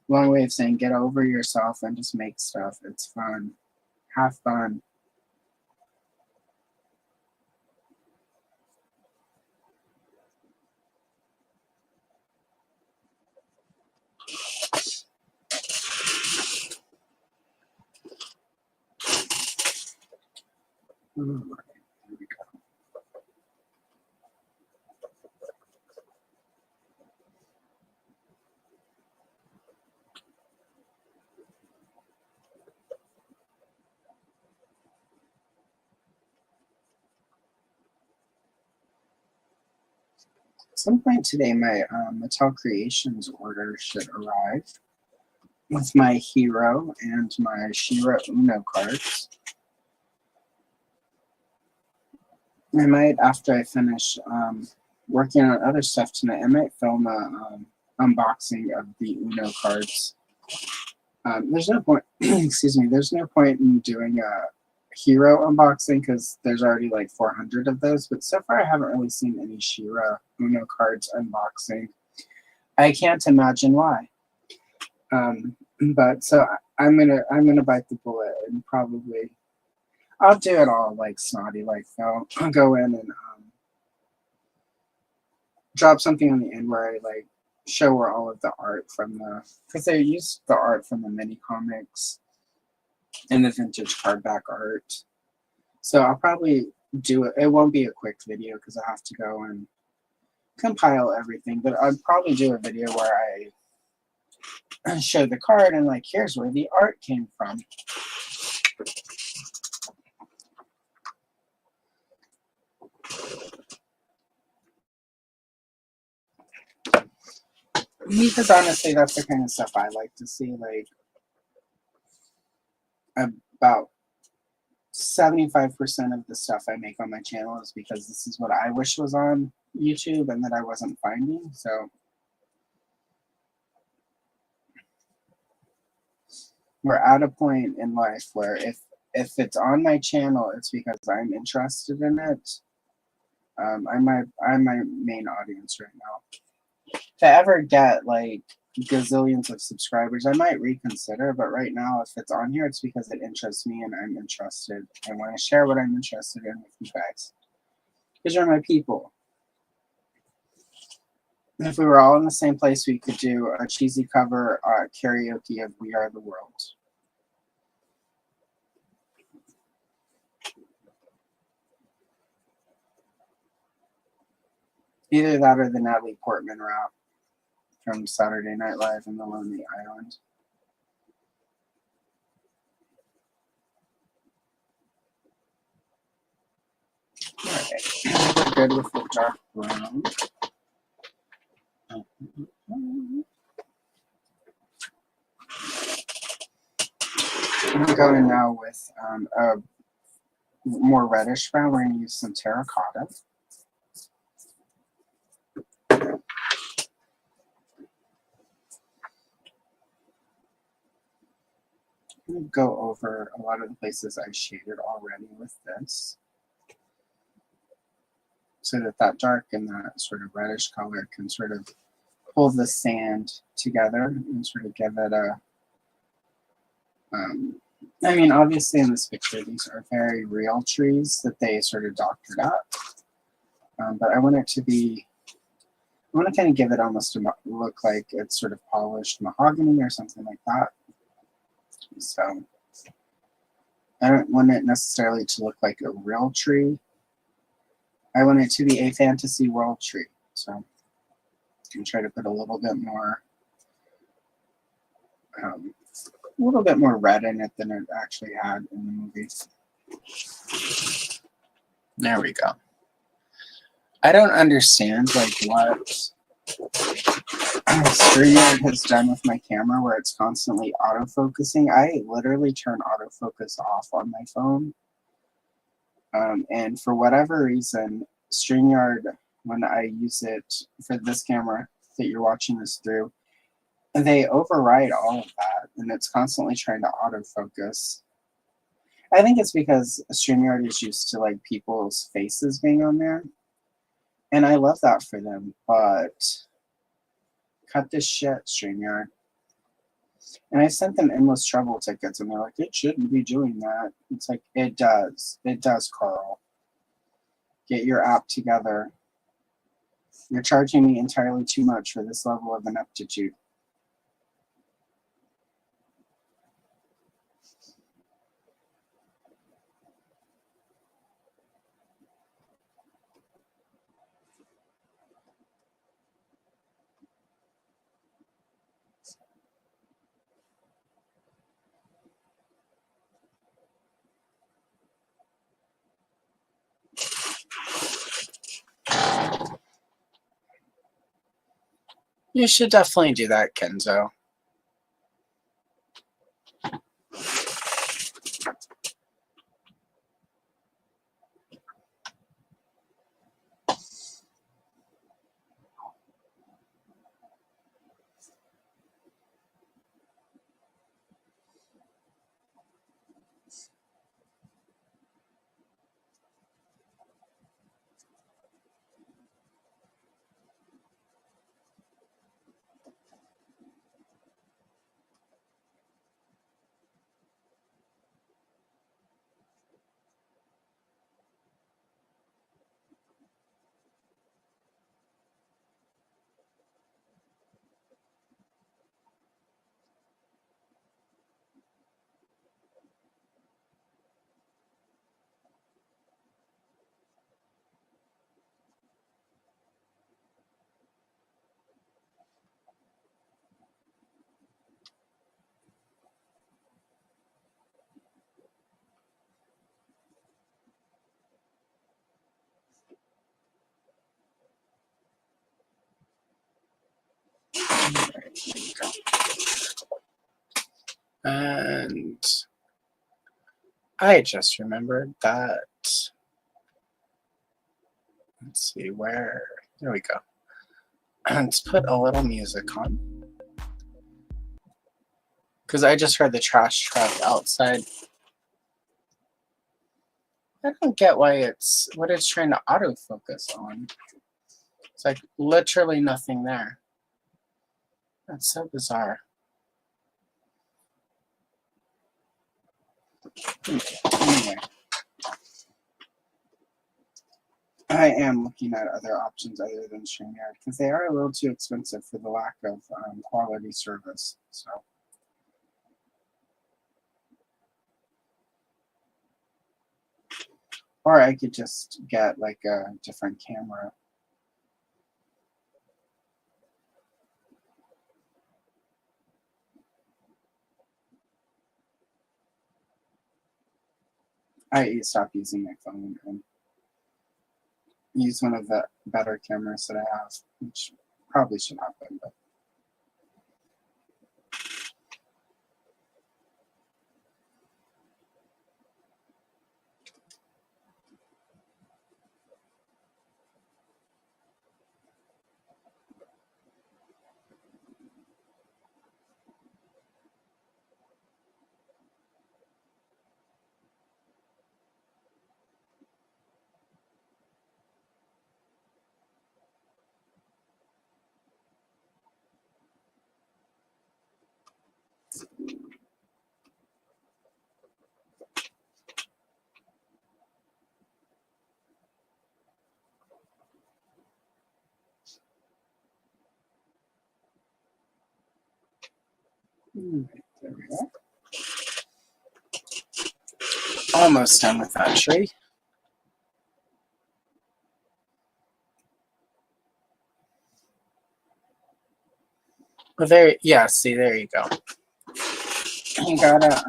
long way of saying get over yourself and just make stuff. It's fun. Have fun. All right, here we go. At some point today, my Mattel Creations order should arrive with my Hero and my She-Ra Uno cards. I might, after I finish working on other stuff tonight, I might film a unboxing of the Uno cards. There's no point, excuse me, there's no point in doing a hero unboxing because there's already like 400 of those, but so far I haven't really seen any Shira Uno cards unboxing. I can't imagine why. But so I'm gonna bite the bullet and probably I'll do it all like snotty, like I'll go in and drop something on the end where I like show where all of the art from because they used the art from the mini comics and the vintage hardback art. So I'll probably do it. It won't be a quick video because I have to go and compile everything, but I'll probably do a video where I show the card and like, here's where the art came from. Because honestly, that's the kind of stuff I like to see. Like, about 75% of the stuff I make on my channel is because this is what I wish was on YouTube and that I wasn't finding. So we're at a point in life where if it's on my channel, it's because I'm interested in it. I'm my main audience right now. If I ever get like gazillions of subscribers, I might reconsider, but right now if it's on here, it's because it interests me and I'm interested. I want to share what I'm interested in with you guys, because you're my people. And if we were all in the same place, we could do a cheesy cover karaoke of We Are the World. Either that or the Natalie Portman rap from Saturday Night Live and The Lonely Island. Alright, we're good with the dark brown. I'm going to go in now with a more reddish brown. We're going to use some terracotta. I'm going to go over a lot of the places I shaded already with this, so that that dark and that sort of reddish color can sort of pull the sand together and sort of give it a, I mean, obviously in this picture, these are very real trees that they sort of doctored up. But I want it to be, I want to kind of give it almost a look like it's sort of polished mahogany or something like that. So I don't want it necessarily to look like a real tree. I want it to be a fantasy world tree. So I'm going to try to put a little bit more red in it than it actually had in the movie. There we go. I don't understand like what StreamYard has done with my camera where it's constantly autofocusing. I literally turn autofocus off on my phone. And for whatever reason, StreamYard, when I use it for this camera that you're watching this through, they override all of that, and it's constantly trying to autofocus. I think it's because StreamYard is used to like people's faces being on there, and I love that for them, but cut this shit, StreamYard. And I sent them endless trouble tickets, and they're like, it shouldn't be doing that. It's like, it does. It does, Carl. Get your app together. You're charging me entirely too much for this level of ineptitude. You should definitely do that, Kenzo. There you go. And I just remembered that. Let's see where. There we go. Let's put a little music on. Because I just heard the trash truck outside. I don't get why what it's trying to autofocus on. It's like literally nothing there. That's so bizarre. Anyway. I am looking at other options other than StreamYard because they are a little too expensive for the lack of quality service. So. Or I could just get like a different camera. I stopped using my phone and use one of the better cameras that I have, which probably should happen, but. There we go. Almost done with that tree. Well, there, yeah, see, there you go. You gotta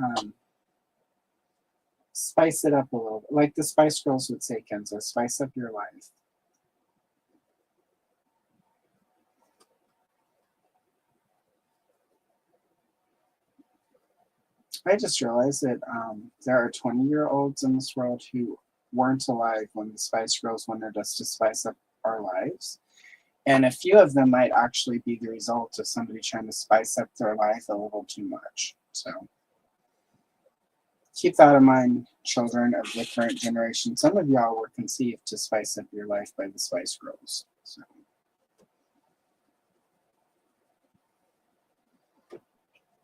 spice it up a little bit. Like the Spice Girls would say, Kenzo, spice up your life. I just realized that there are 20-year-olds in this world who weren't alive when the Spice Girls wanted us to spice up our lives. And a few of them might actually be the result of somebody trying to spice up their life a little too much. So keep that in mind, children of the current generation. Some of y'all were conceived to spice up your life by the Spice Girls. So.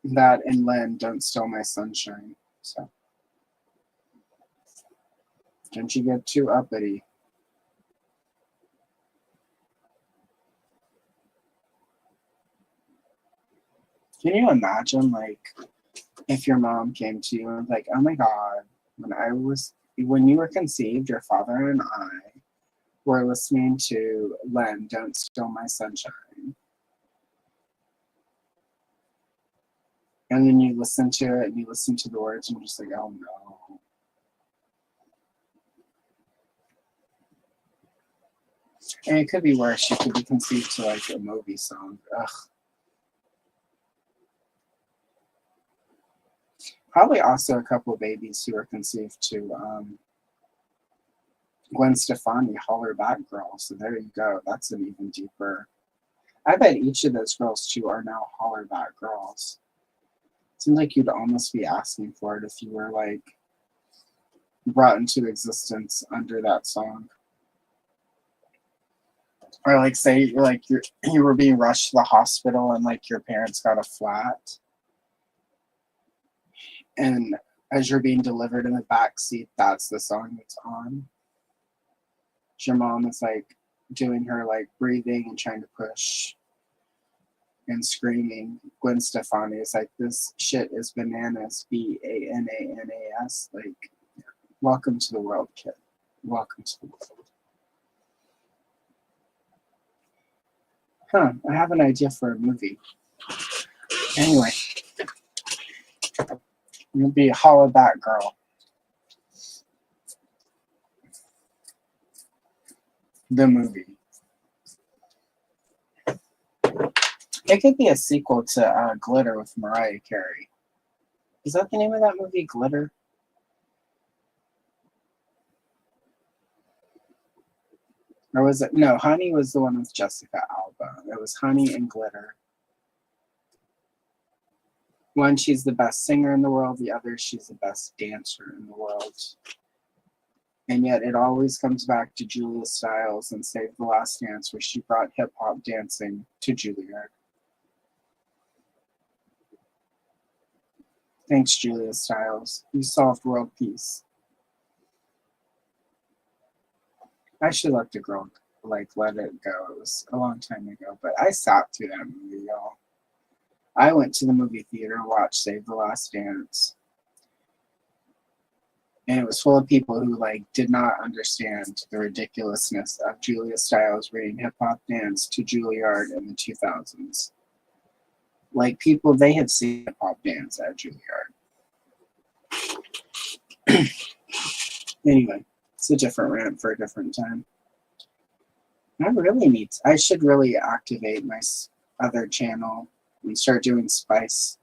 That and Len, Don't Steal My Sunshine. So don't you get too uppity. Can you imagine, like, if your mom came to you and like, oh my God, when you were conceived, your father and I were listening to Len, Don't Steal My Sunshine. And then you listen to it and you listen to the words and you're just like, oh no. And it could be worse. You could be conceived to like a Moby song. Ugh. Probably also a couple of babies who were conceived to Gwen Stefani, Holler Back Girl. So there you go. That's an even deeper. I bet each of those girls too are now Holler Back Girls. Seems like you'd almost be asking for it if you were like brought into existence under that song. Or like say like you were being rushed to the hospital and like your parents got a flat. And as you're being delivered in the back seat, that's the song that's on. Your mom is like doing her like breathing and trying to push and screaming. Gwen Stefani is like, this shit is bananas, BANANAS. Like, welcome to the world, kid. Welcome to the world. Huh, I have an idea for a movie. Anyway, you'll be a Holla Back Girl. The movie. It could be a sequel to Glitter with Mariah Carey. Is that the name of that movie, Glitter? Or was it? No, Honey was the one with Jessica Alba. It was Honey and Glitter. One, she's the best singer in the world. The other, she's the best dancer in the world. And yet it always comes back to Julia Stiles and Save the Last Dance, where she brought hip-hop dancing to Juilliard. Thanks, Julia Stiles. You solved world peace. I should let the girl let it go. It was a long time ago, but I sat through that movie, y'all. I went to the movie theater and watched Save the Last Dance. And it was full of people who did not understand the ridiculousness of Julia Stiles bringing hip hop dance to Juilliard in the 2000s. Like, people, they had seen hip hop dance at Juilliard. Anyway, it's a different rant for a different time. I should really activate my other channel and start doing Sassfault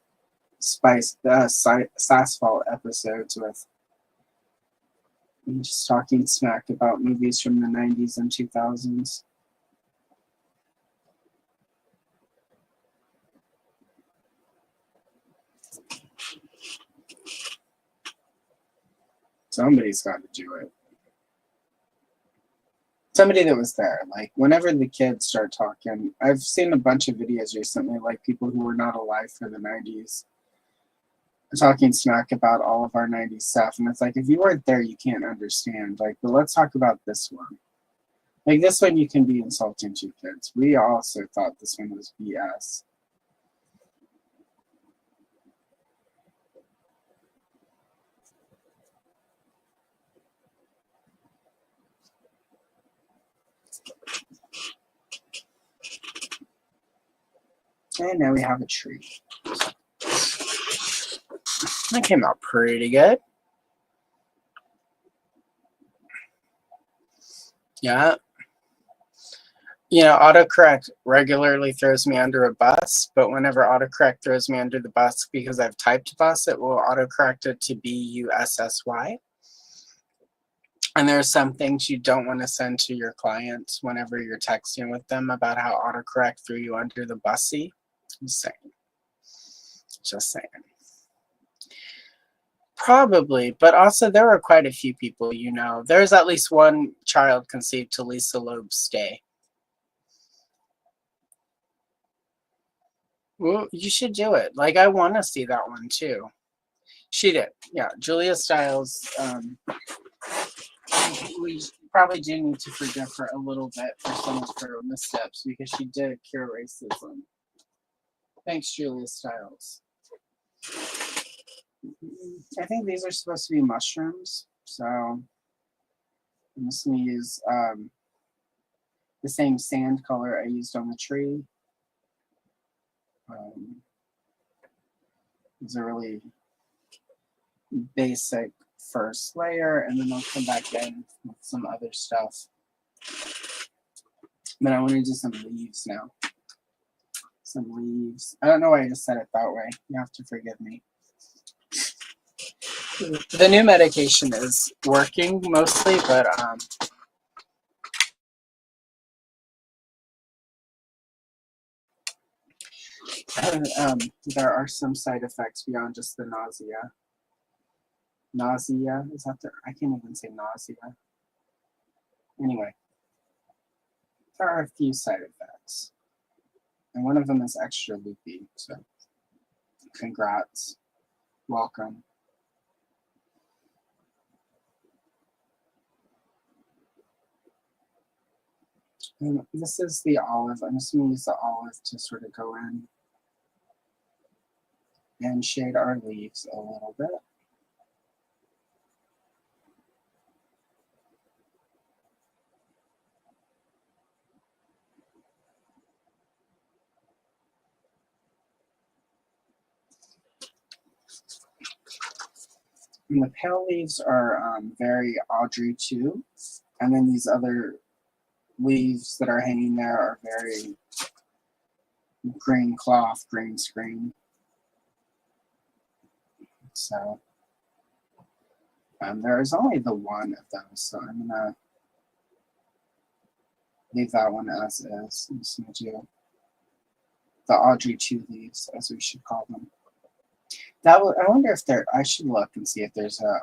episodes with just talking smack about movies from the 90s and 2000s. Somebody's got to do it. Somebody that was there. Like, whenever the kids start talking, I've seen a bunch of videos recently, like people who were not alive for the 90s talking smack about all of our 90s stuff. And it's like, if you weren't there, you can't understand. Like, but let's talk about this one. Like, this one you can be insulting to kids. We also thought this one was BS. And now we have a tree. That came out pretty good. Yeah. You know, autocorrect regularly throws me under a bus, but whenever autocorrect throws me under the bus because I've typed bus, it will autocorrect it to BUSSY. And there are some things you don't want to send to your client whenever you're texting with them about how autocorrect threw you under the bussy. Just saying. Just saying. Probably, but also there were quite a few people, you know. There's at least one child conceived to Lisa Loeb's day. Well, you should do it. Like, I want to see that one too. She did. Yeah, Julia Stiles. We probably do need to forgive her a little bit for some of her missteps because she did cure racism. Thanks, Julia Stiles. I think these are supposed to be mushrooms, so I'm just going to use the same sand color I used on the tree. It's a really basic first layer, and then I'll come back in with some other stuff. But I want to do some leaves now. Some leaves. I don't know why I just said it that way. You have to forgive me. The new medication is working mostly, but there are some side effects beyond just the nausea. Nausea, is that the, I can't even say nausea. Anyway, there are a few side effects. And one of them is extra loopy, so congrats. Welcome. And this is the olive. I'm just going to use the olive to sort of go in and shade our leaves a little bit. And the pale leaves are very Audrey too. And then these other leaves that are hanging there are very green cloth, green screen. So there is only the one of those, so I'm gonna leave that one as is. I'm just gonna do the Audrey 2 leaves, as we should call them. I wonder if I should look and see if there's a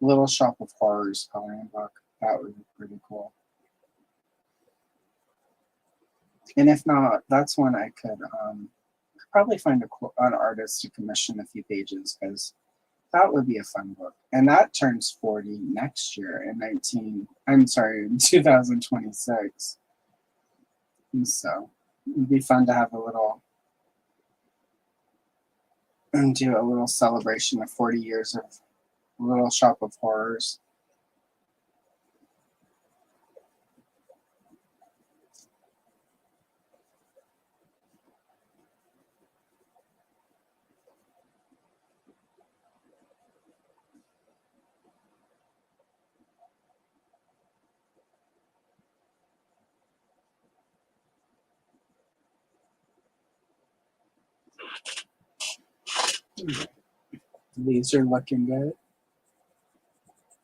Little Shop of Horrors coloring book. That would be pretty cool. And if not, that's one I could probably find an artist to commission a few pages, because that would be a fun book. And that turns 40 next year in 2026. And so it'd be fun to have do a little celebration of 40 years of Little Shop of Horrors. Leaves are looking good.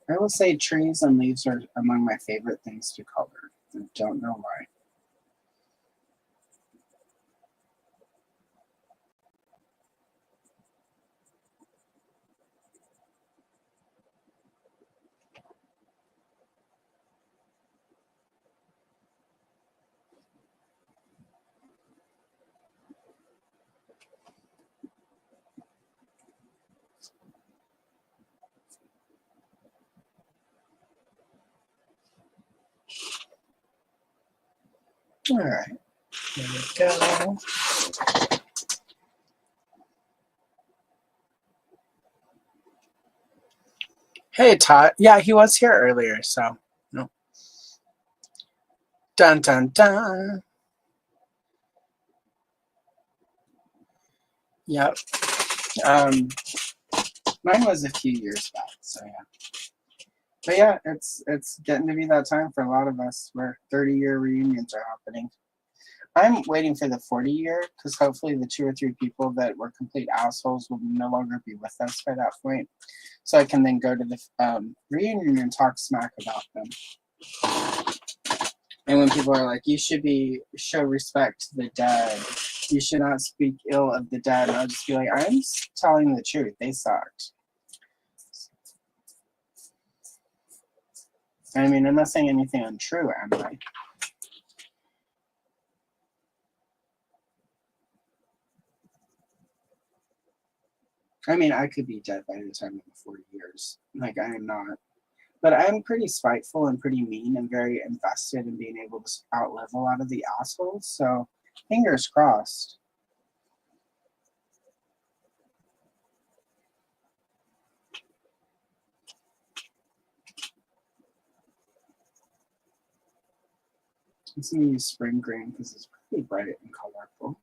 I will say trees and leaves are among my favorite things to color. I don't know why. All right, there we go. Hey, Todd. Yeah, he was here earlier, so no. Dun dun dun. Yep. Mine was a few years back, so yeah. But yeah, it's getting to be that time for a lot of us where 30-year reunions are happening. I'm waiting for the 40-year, because hopefully the 2 or 3 people that were complete assholes will no longer be with us by that point. So I can then go to the reunion and talk smack about them. And when people are like, you should show respect to the dead, you should not speak ill of the dead, and I'll just be like, I'm telling the truth. They sucked. I mean, I'm not saying anything untrue, am I? I mean, I could be dead by the time of the 40 years. Like, I am not. But I'm pretty spiteful and pretty mean and very invested in being able to outlive a lot of the assholes. So, fingers crossed. I'm just going to use spring green because it's pretty bright and colorful.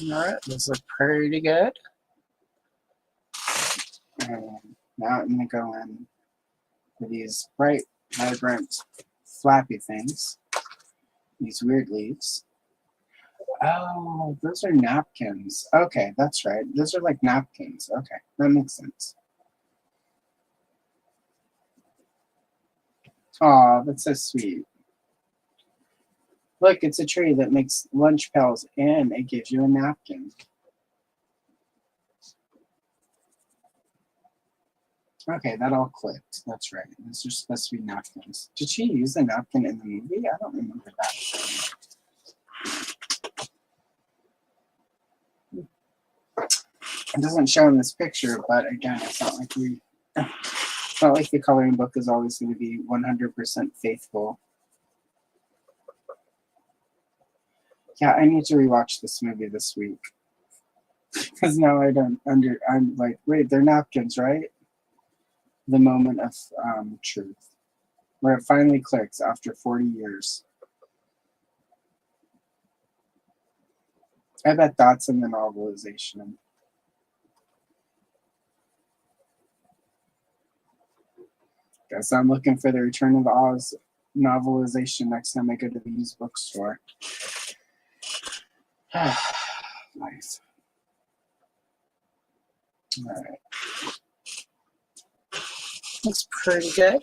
All right, those look pretty good. And now I'm going to go in with these bright, vibrant, flappy things. These weird leaves. Oh, those are napkins. Okay, that's right. Those are like napkins. Okay, that makes sense. Aw, that's so sweet. Look, it's a tree that makes lunch pails and it gives you a napkin. Okay, that all clicked. That's right. These are supposed to be napkins. Did she use a napkin in the movie? I don't remember that. It doesn't show in this picture, but again, it's not like it's not like the coloring book is always going to be 100% faithful. Yeah, I need to rewatch this movie this week. Because now I'm like, wait, they're napkins, right? The moment of truth. Where it finally clicks after 40 years. I bet that's in the novelization. Guess I'm looking for the Return of the Oz novelization next time I go to the used bookstore. Nice. All right. Looks pretty good.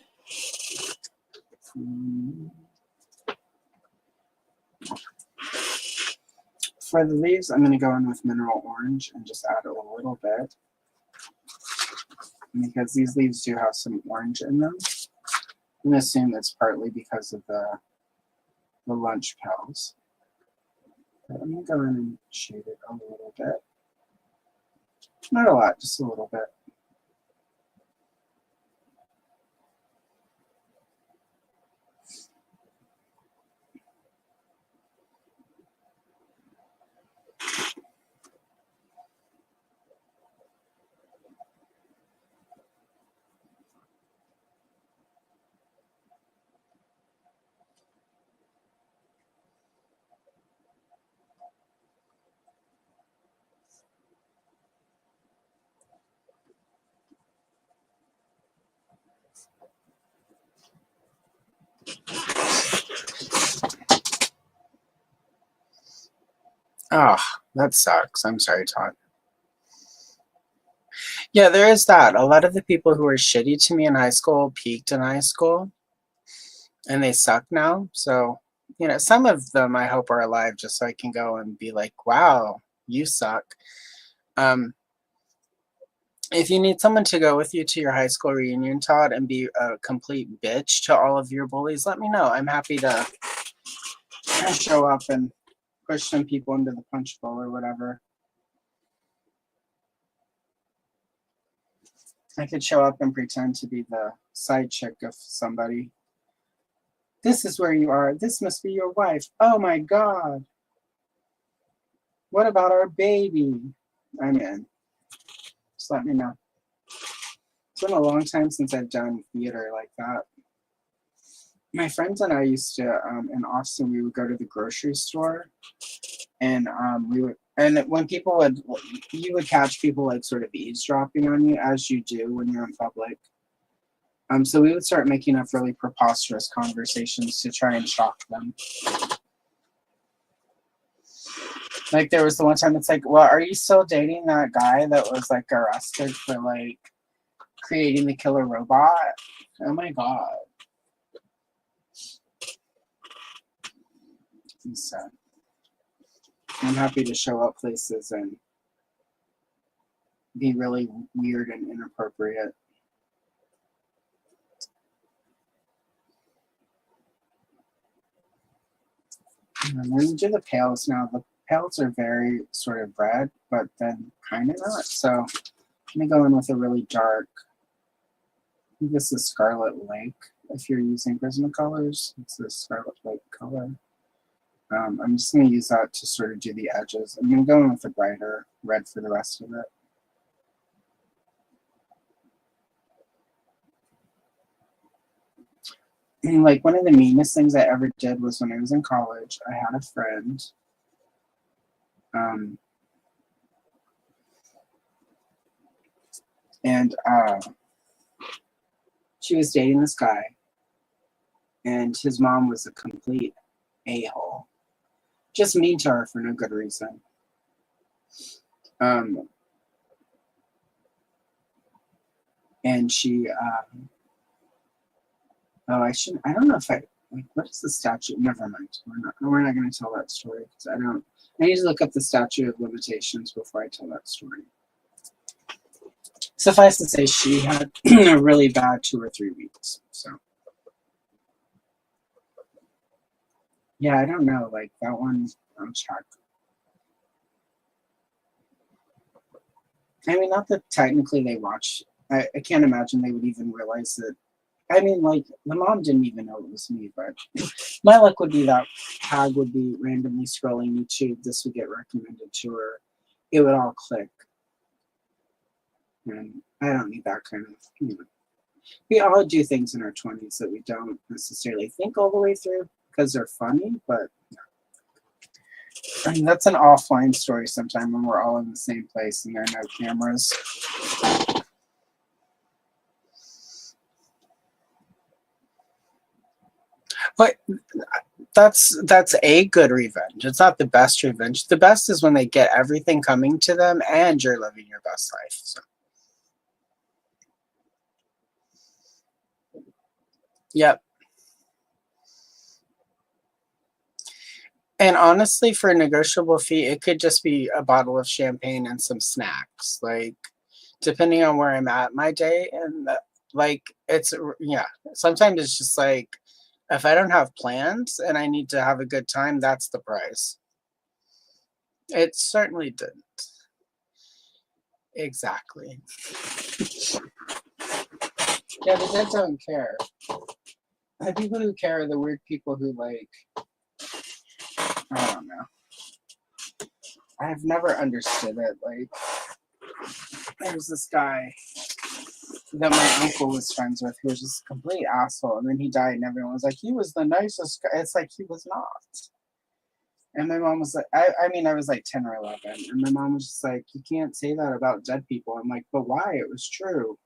For the leaves, I'm going to go in with mineral orange and just add a little bit. Because these leaves do have some orange in them. I'm going to assume that's partly because of the lunch pals. But I'm going to go in and shade it a little bit. Not a lot, just a little bit. Oh, that sucks. I'm sorry, Todd. Yeah, there is that. A lot of the people who were shitty to me in high school peaked in high school, and they suck now. So, some of them I hope are alive just so I can go and be like, wow, you suck. If you need someone to go with you to your high school reunion, Todd, and be a complete bitch to all of your bullies, let me know. I'm happy to show up and push some people into the punch bowl or whatever. I could show up and pretend to be the side chick of somebody. This is where you are. This must be your wife. Oh my God. What about our baby? I'm in. Just let me know. It's been a long time since I've done theater like that. My friends and I used to, in Austin, we would go to the grocery store, and when people you would catch people like sort of eavesdropping on you, as you do when you're in public. So we would start making up really preposterous conversations to try and shock them. Like there was the one time it's like, well, are you still dating that guy that was like arrested for like creating the killer robot? Oh my God. He's sad. I'm happy to show up places and be really weird and inappropriate. And when you do the pales now, the pales are very sort of red, but then kind of not. So I'm going to go in with a really dark, I think this is Scarlet Lake. If you're using Prismacolors, it's a Scarlet Lake color. I'm just going to use that to sort of do the edges. I'm going to go in with a brighter red for the rest of it. And like one of the meanest things I ever did was when I was in college, I had a friend. And she was dating this guy, and his mom was a complete a-hole. Just mean to her for no good reason. And she, I don't know if what is the statute? Never mind. We're not going to tell that story because I need to look up the statute of limitations before I tell that story. Suffice to say, she had a really bad 2 or 3 weeks. So, yeah, I don't know. Like, that one, I'll check. I mean, not that technically they watch. I can't imagine they would even realize that. I mean, like, the mom didn't even know it was me, but my luck would be that Hag would be randomly scrolling YouTube. This would get recommended to her. It would all click. And I don't need that kind of, we all do things in our 20s that we don't necessarily think all the way through because they're funny, but I mean, that's an offline story sometime when we're all in the same place and there are no cameras. But that's a good revenge. It's not the best revenge. The best is when they get everything coming to them and you're living your best life. So. Yep. And honestly, for a negotiable fee, it could just be a bottle of champagne and some snacks. Like, depending on where I'm at my day, and like, it's yeah. Sometimes it's just like, if I don't have plans and I need to have a good time, that's the price. It certainly didn't. Exactly. Yeah, the dead don't care. The people who care are the weird people who, like, I don't know. I've never understood it. Like, there's this guy that my uncle was friends with who was just a complete asshole, and then he died, and everyone was like, he was the nicest guy. It's like, he was not. And my mom was like, I mean, I was like 10 or 11, and my mom was just like, you can't say that about dead people. I'm like, but why? It was true.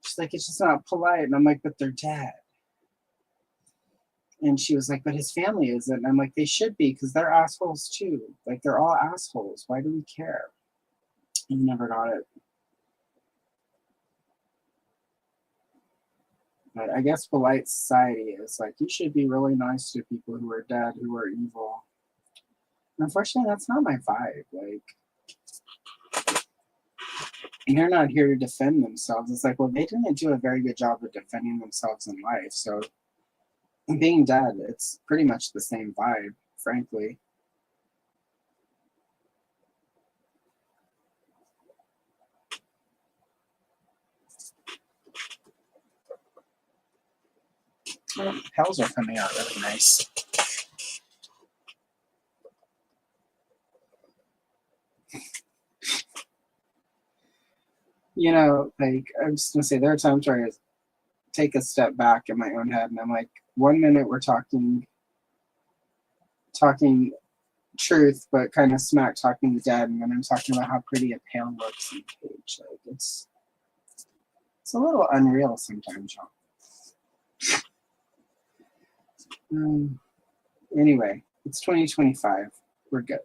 She's like, it's just not polite. And I'm like, but they're dead. And she was like, but his family isn't. And I'm like, they should be, because they're assholes too. Like, they're all assholes. Why do we care? You never got it. But I guess polite society is like, you should be really nice to people who are dead, who are evil. And unfortunately, that's not my vibe. Like, they're not here to defend themselves. It's like, well, they didn't do a very good job of defending themselves in life. So being dead, it's pretty much the same vibe, frankly. Well, hells are coming out really nice. You know, like, I'm just gonna say, there are times where I take a step back in my own head, and I'm like, 1 minute we're talking truth, but kind of smack talking the dead, and then I'm talking about how pretty a pale looks in the cage. Like, it's a little unreal sometimes, y'all. Anyway, it's 2025. We're good.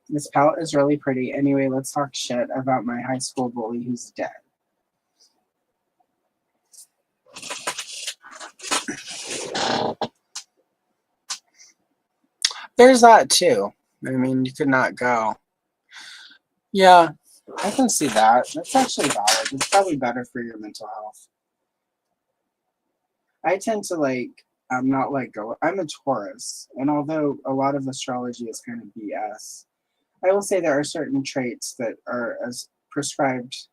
This palette is really pretty. Anyway, let's talk shit about my high school bully who's dead. There's that too. I mean, you could not go. Yeah, I can see that. That's actually valid. It's probably better for your mental health. I tend to like, I'm not let go. I'm a Taurus, and although a lot of astrology is kind of BS, I will say there are certain traits that are as prescribed,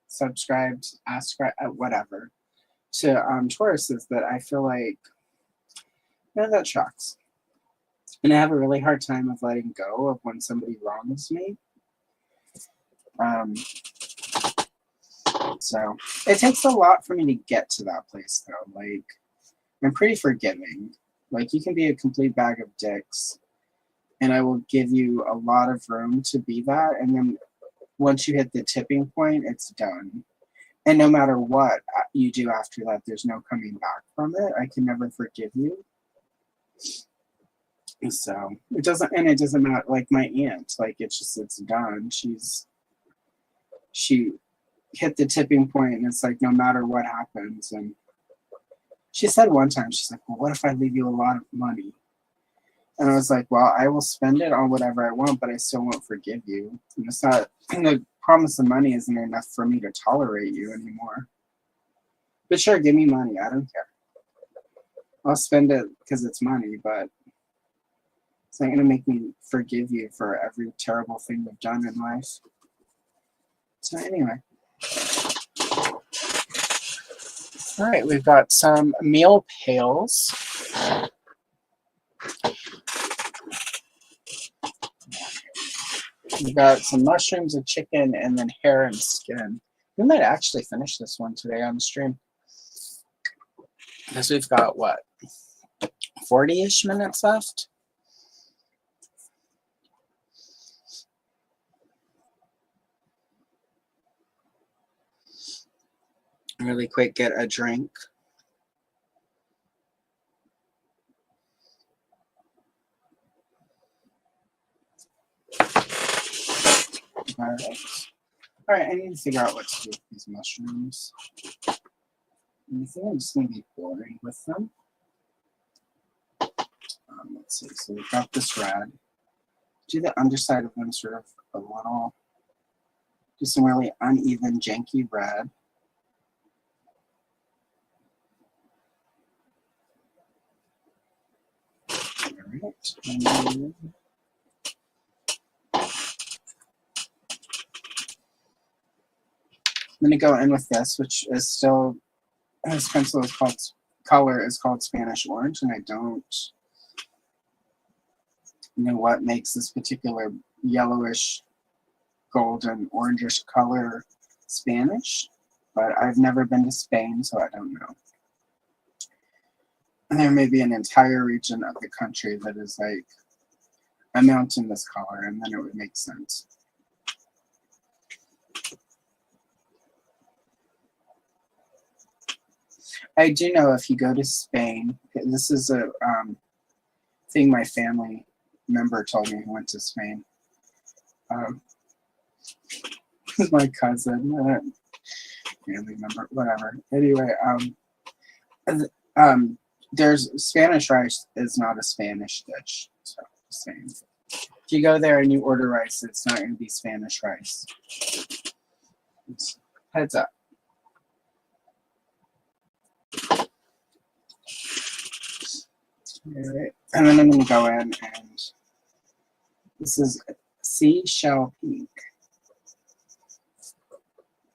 subscribed, ascribed, whatever, to Tauruses that I feel like, that shocks. And I have a really hard time of letting go of when somebody wrongs me. So it takes a lot for me to get to that place, though. Like, I'm pretty forgiving. Like, you can be a complete bag of dicks, and I will give you a lot of room to be that. And then once you hit the tipping point, it's done. And no matter what you do after that, there's no coming back from it. I can never forgive you. So it doesn't matter. Like my aunt, like, it's done. She hit the tipping point, and it's like, no matter what happens. And She said one time, she's like, well, what if I leave you a lot of money? And I was like, well, I will spend it on whatever I want, but I still won't forgive you. And it's not, the promise of money isn't enough for me to tolerate you anymore. But sure, give me money. I don't care. I'll spend it because it's money, but it's not going to make me forgive you for every terrible thing you've done in life. So anyway. All right, we've got some meal pails. We've got some mushrooms and chicken and then hair and skin. We might actually finish this one today on the stream. Because we've got, what, 40-ish minutes left? Really quick, get a drink. All right. All right, I need to figure out what to do with these mushrooms. I think I'm just going to be boring with them. Let's see. So we've got this red. Do the underside of them sort of a little, do some really uneven, janky red. All right. And then I'm going to go in with this, which is still, this pencil is called, color is called Spanish orange, and I don't know what makes this particular yellowish, golden, orangish color Spanish, but I've never been to Spain, so I don't know. And there may be an entire region of the country that is like a mountain this color, and then it would make sense. I do know if you go to Spain, this is a thing my family member told me who went to Spain. My cousin, family member, whatever. Anyway, there's Spanish rice is not a Spanish dish. So same. If you go there and you order rice, it's not going to be Spanish rice. It's, heads up. All right, and then I'm going to go in and this is seashell pink.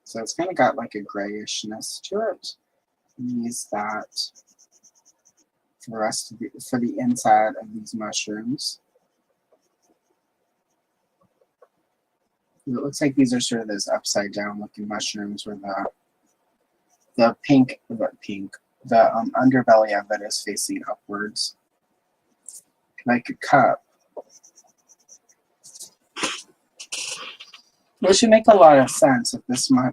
So it's kind of got like a grayishness to it. Use that for the rest of for the inside of these mushrooms. It looks like these are sort of those upside down looking mushrooms where the underbelly of it is facing upwards, like a cup. Which would make a lot of sense if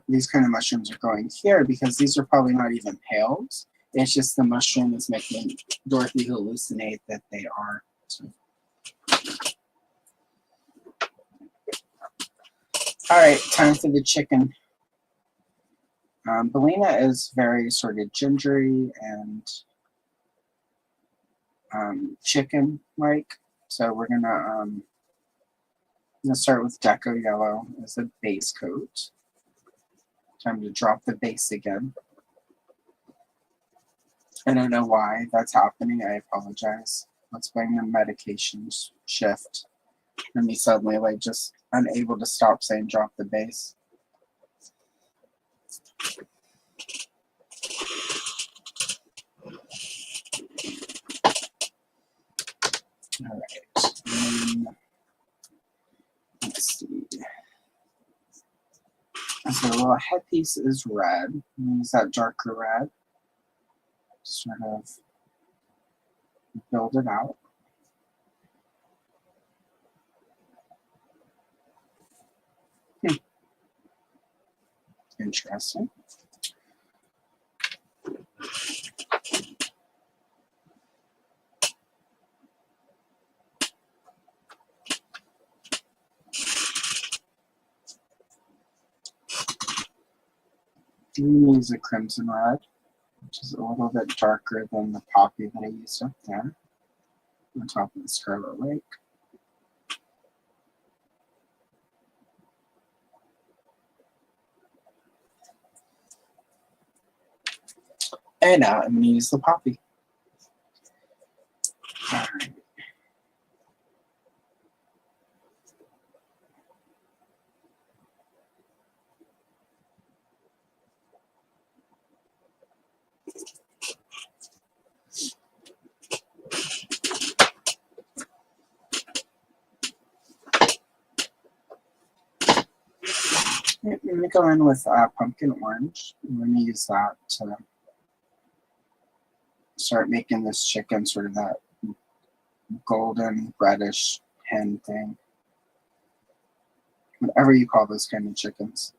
these kind of mushrooms are going here, because these are probably not even pails. It's just the mushroom is making Dorothy hallucinate that they are. So. All right, time for the chicken. Bellina is very sort of gingery and chicken-like. So we're gonna start with Deco Yellow as a base coat. Time to drop the base again. I don't know why that's happening. I apologize. Let's blame the medications shift. And me suddenly like just unable to stop saying drop the base. All right. Let's see. So the little headpiece is red. Use that darker red. Sort of build it out. Interesting. Use a crimson red. which is a little bit darker than the poppy that I used up there on top of the Scarlet Lake. And now I'm going to use the poppy. All right. I'm going to go in with pumpkin orange. I'm going to use that to start making this chicken sort of that golden reddish hen thing. Whatever you call those kind of chickens.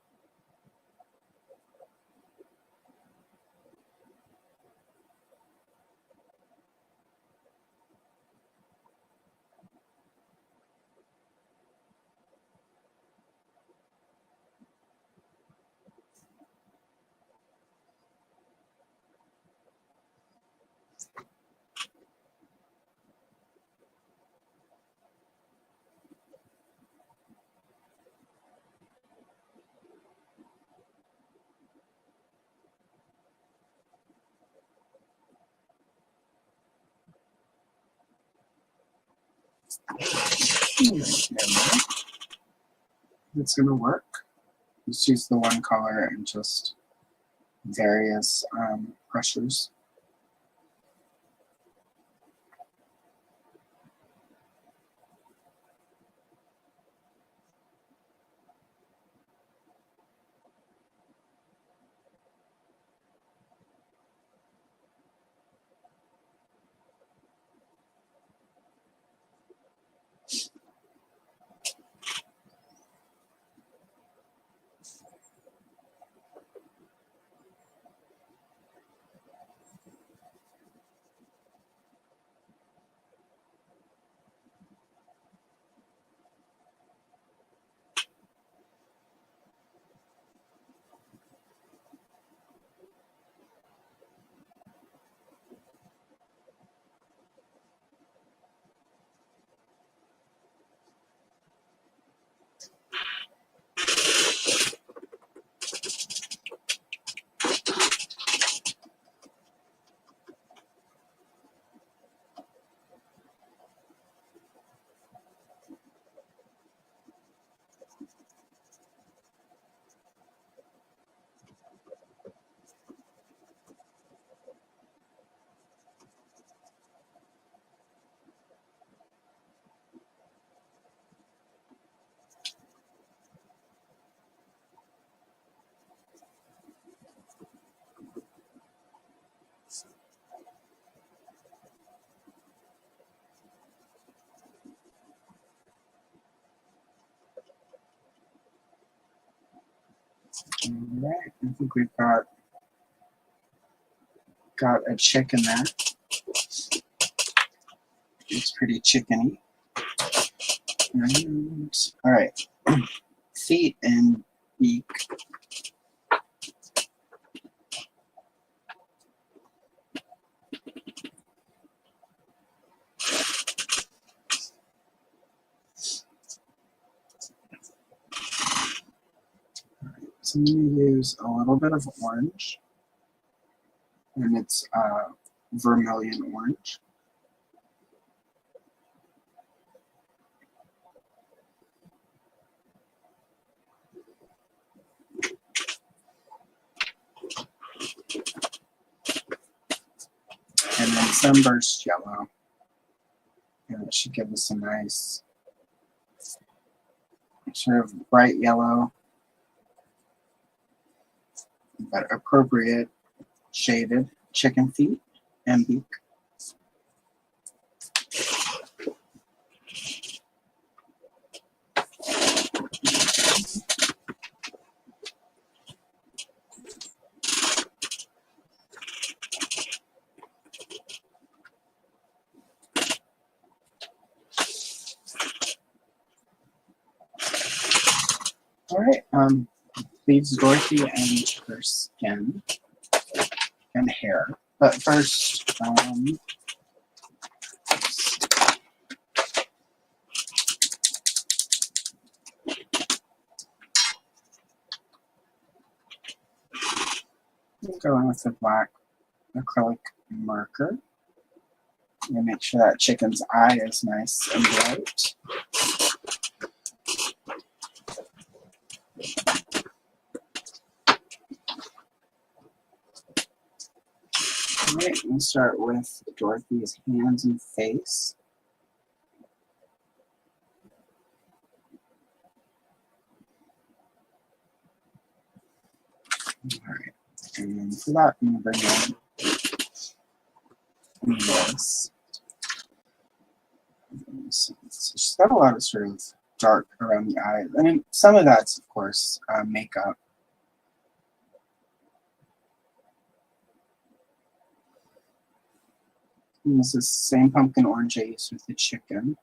It's going to work. Just use the one color and just various pressures. All right, I think we've got a chicken there. It's pretty chickeny. All right, feet and beak. So I'm going to use a little bit of orange, and it's vermilion orange. And then sunburst yellow. And it should give us a nice sort of bright yellow, but appropriate shaded chicken feet and beak. All right, leaves Dorothy and her skin. and hair. But first, going with the black acrylic marker. And make sure that chicken's eye is nice and bright. All right, we'll start with Dorothy's hands and face. All right, and then for that, I'm going to bring in this. So she's got a lot of sort of dark around the eyes. I mean, some of that's, of course, makeup. And this is the same pumpkin orange I used with the chicken.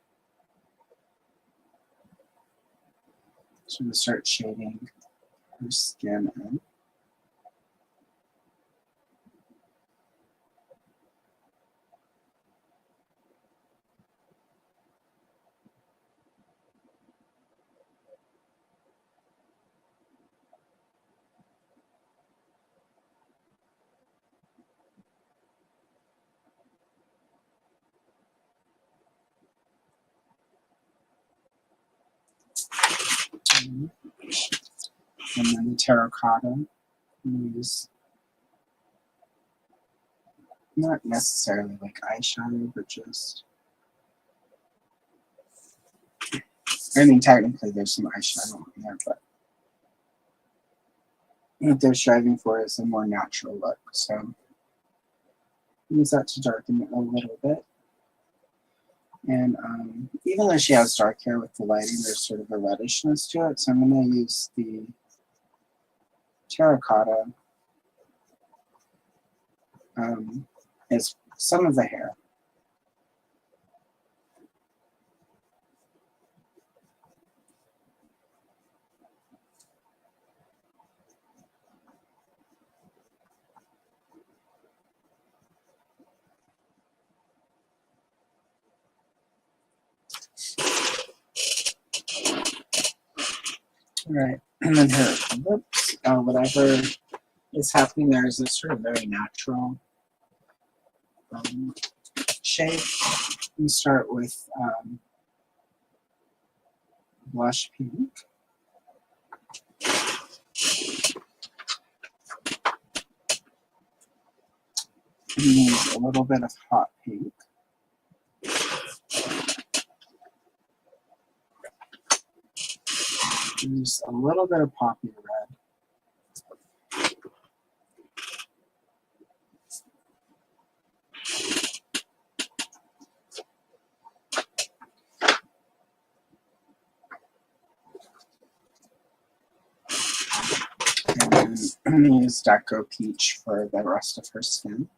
So we'll start shading her skin in. And then the terracotta, use not necessarily like eyeshadow, but just, I mean, technically there's some eyeshadow in there, but what they're striving for is a more natural look. So use that to darken it a little bit. And even though she has dark hair with the lighting, there's sort of a reddishness to it. So I'm going to use the terracotta as some of the hair. All right, and then her lips, whatever is happening there is a sort of very natural shape. We start with blush pink. And use a little bit of hot pink. Use a little bit of poppy red. And then I'm going to use Deco Peach for the rest of her skin.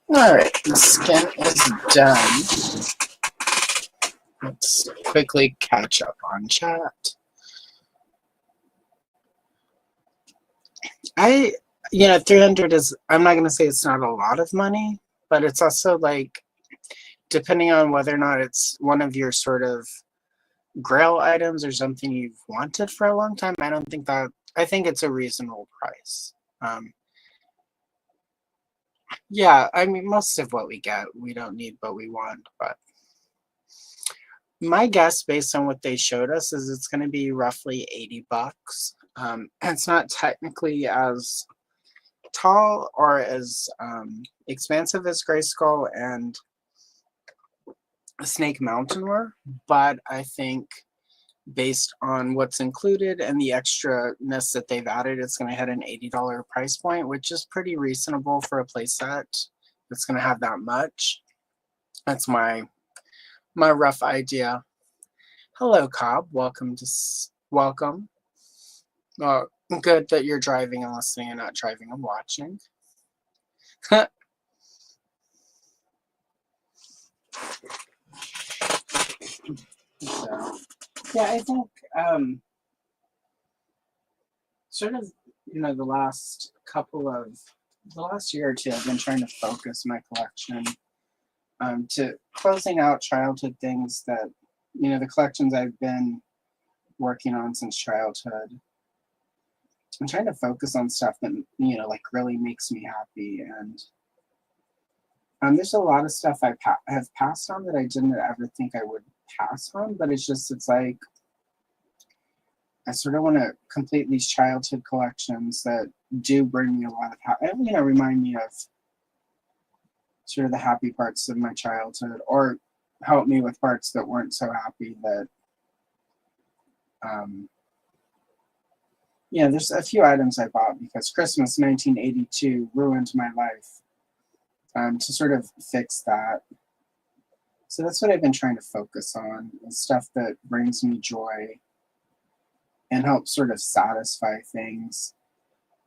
Alright, the skin is done. Let's quickly catch up on chat. You know, 300 is, I'm not going to say it's not a lot of money, but it's also like, depending on whether or not it's one of your sort of grail items or something you've wanted for a long time, I think it's a reasonable price. Yeah, I mean, most of what we get, we don't need, but we want. But my guess, based on what they showed us, is it's going to be roughly $80. It's not technically as tall or as expansive as Grayskull and Snake Mountain were, but I think based on what's included and the extraness that they've added, it's going to hit an $80 price point, which is pretty reasonable for a playset that's going to have that much. That's my rough idea. Hello, Cobb. Welcome. Good that you're driving and listening and not driving and watching. So, yeah, I think sort of, the last year or two, I've been trying to focus my collection to closing out childhood things that, the collections I've been working on since childhood. I'm trying to focus on stuff that, like really makes me happy. And there's a lot of stuff I have passed on that I didn't ever think I would pass on, but it's like, I sort of want to complete these childhood collections that do bring me a lot of remind me of sort of the happy parts of my childhood, or help me with parts that weren't so happy. That there's a few items I bought because Christmas 1982 ruined my life, to sort of fix that. So that's what I've been trying to focus on, is stuff that brings me joy and helps sort of satisfy things.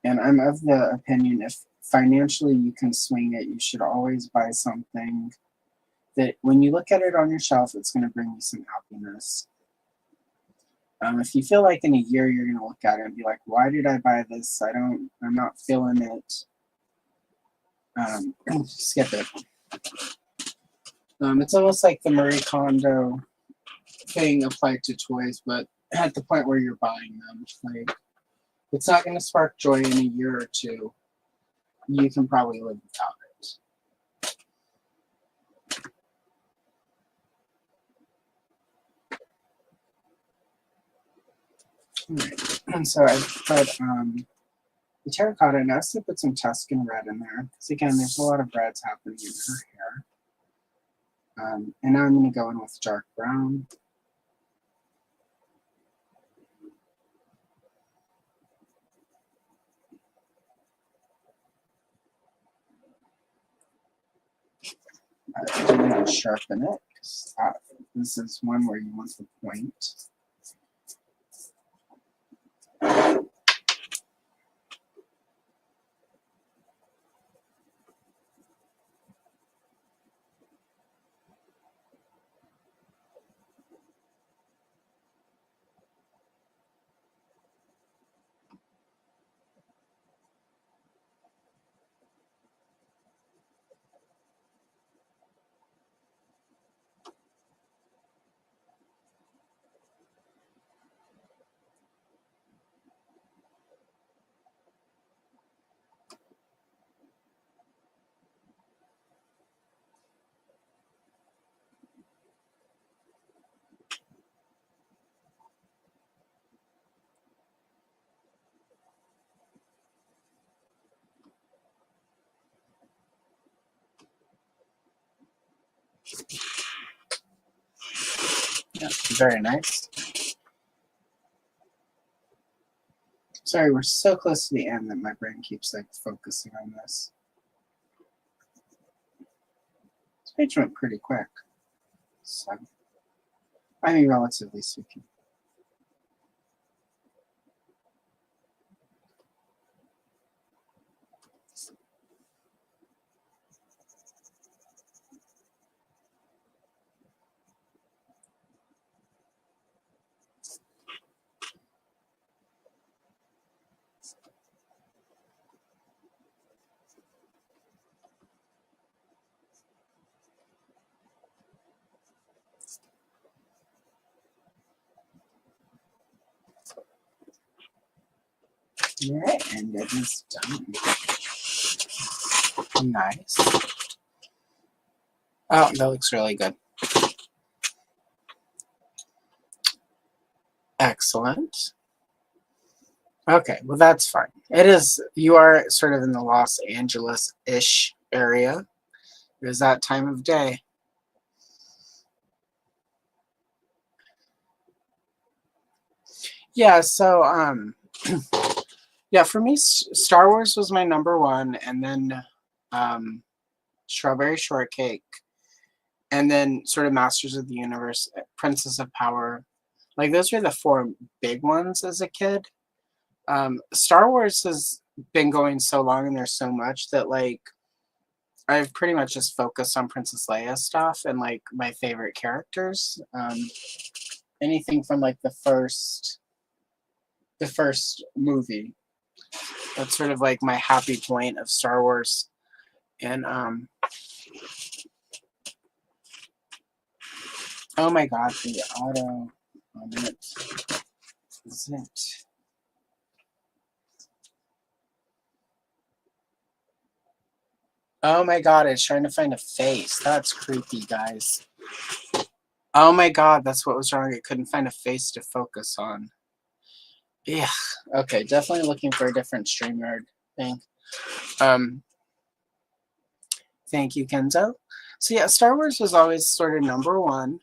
And I'm of the opinion, if financially you can swing it, you should always buy something that when you look at it on your shelf, it's going to bring you some happiness. If you feel like in a year you're going to look at it and be like, why did I buy this? I'm not feeling it. Skip it. It's almost like the Marie Kondo thing applied to toys, but at the point where you're buying them, like, it's not going to spark joy in a year or two. You can probably live without it. Right. And so I put the terracotta, and I also put some Tuscan red in there, because again, there's a lot of reds happening in her hair. And now I'm going to go in with dark brown. I'm going to sharpen it, because this is one where you want the point. Yeah, very nice. Sorry, we're so close to the end that my brain keeps like focusing on this. This page went pretty quick. So, I mean, relatively speaking. All right, and it is done. Nice. Oh, that looks really good. Excellent. Okay, well that's fine. It is, you are sort of in the Los Angeles-ish area. It is that time of day. Yeah, so yeah, for me, Star Wars was my number one, and then Strawberry Shortcake, and then sort of Masters of the Universe, Princess of Power. Like those were the four big ones as a kid. Star Wars has been going so long, and there's so much that like I've pretty much just focused on Princess Leia stuff and like my favorite characters. Anything from like the first movie. That's sort of like my happy point of Star Wars. And oh my god, the auto moment isn't. Oh my god, it's trying to find a face. That's creepy, guys. Oh my god, that's what was wrong. It couldn't find a face to focus on. Yeah. Okay, definitely looking for a different StreamYard thing. Thank you, Kenzo. So yeah, Star Wars was always sort of number one.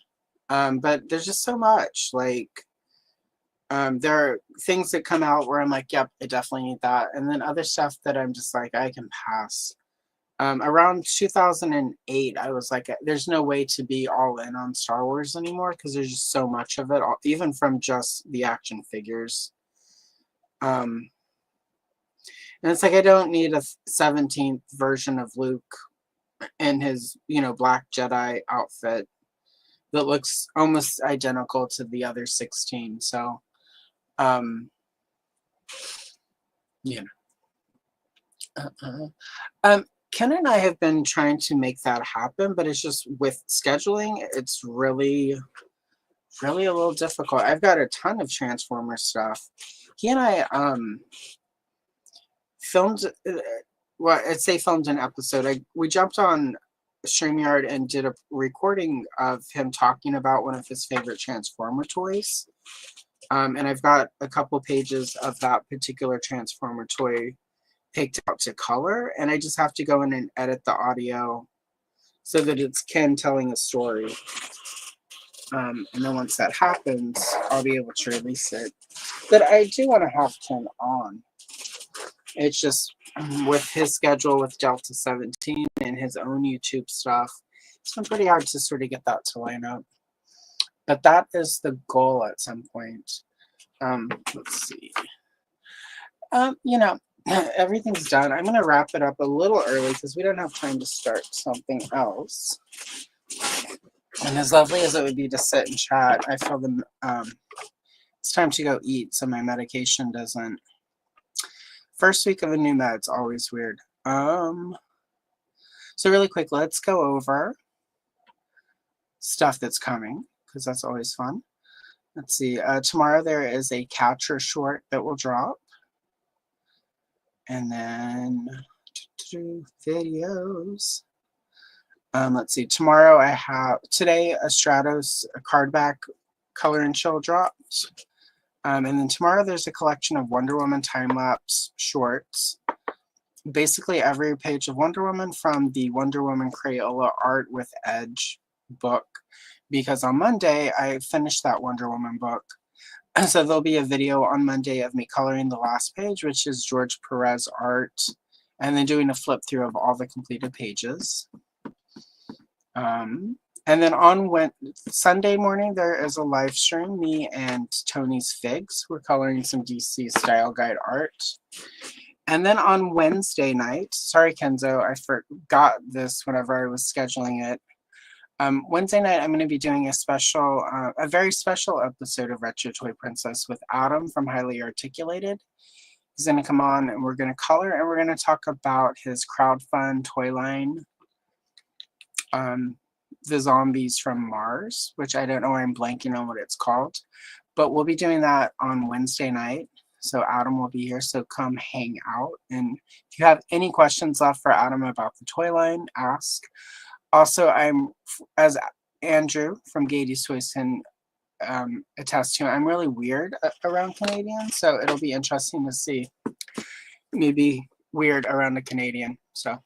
But there's just so much. Like there are things that come out where I'm like, yep, I definitely need that. And then other stuff that I'm just like, I can pass. Around 2008, I was like, there's no way to be all in on Star Wars anymore because there's just so much of it, even from just the action figures. And it's like, I don't need a 17th version of Luke in his, black Jedi outfit that looks almost identical to the other 16. So, Ken and I have been trying to make that happen, but it's just with scheduling, it's really, really a little difficult. I've got a ton of Transformer stuff. He and I filmed, well, I'd say filmed an episode. We jumped on StreamYard and did a recording of him talking about one of his favorite Transformer toys. And I've got a couple pages of that particular Transformer toy picked out to color, and I just have to go in and edit the audio so that it's Ken telling a story. And then once that happens, I'll be able to release it. But I do want to have Ken on. It's just with his schedule with Delta 17 and his own YouTube stuff, it's been pretty hard to sort of get that to line up. But that is the goal at some point. Let's see. Everything's done. I'm going to wrap it up a little early because we don't have time to start something else. And as lovely as it would be to sit and chat, I feel it's time to go eat so my medication doesn't. First week of a new med's always weird. So really quick, let's go over stuff that's coming because that's always fun. Let's see. Tomorrow there is a Catcher short that will drop. And then videos. Let's see. Tomorrow today a Stratos card back color and chill drops. And then tomorrow there's a collection of Wonder Woman time-lapse shorts. Basically every page of Wonder Woman from the Wonder Woman Crayola Art with Edge book. Because on Monday I finished that Wonder Woman book. So there'll be a video on Monday of me coloring the last page, which is George Perez art, and then doing a flip through of all the completed pages. And then on Sunday morning, there is a live stream, me and Tony's Figs. We're coloring some DC style guide art. And then on Wednesday night, sorry, Kenzo, I forgot this whenever I was scheduling it. Wednesday night, I'm going to be doing a very special episode of Retro Toy Princess with Adam from Highly Articulated. He's going to come on and we're going to color and we're going to talk about his crowdfund toy line, The Zombies from Mars, which I don't know why I'm blanking on what it's called, but we'll be doing that on Wednesday night. So Adam will be here. So come hang out. And if you have any questions left for Adam about the toy line, ask. Also, as Andrew from Gatey's Toys can attest to, I'm really weird around Canadians. So it'll be interesting to see me be weird around a Canadian. So,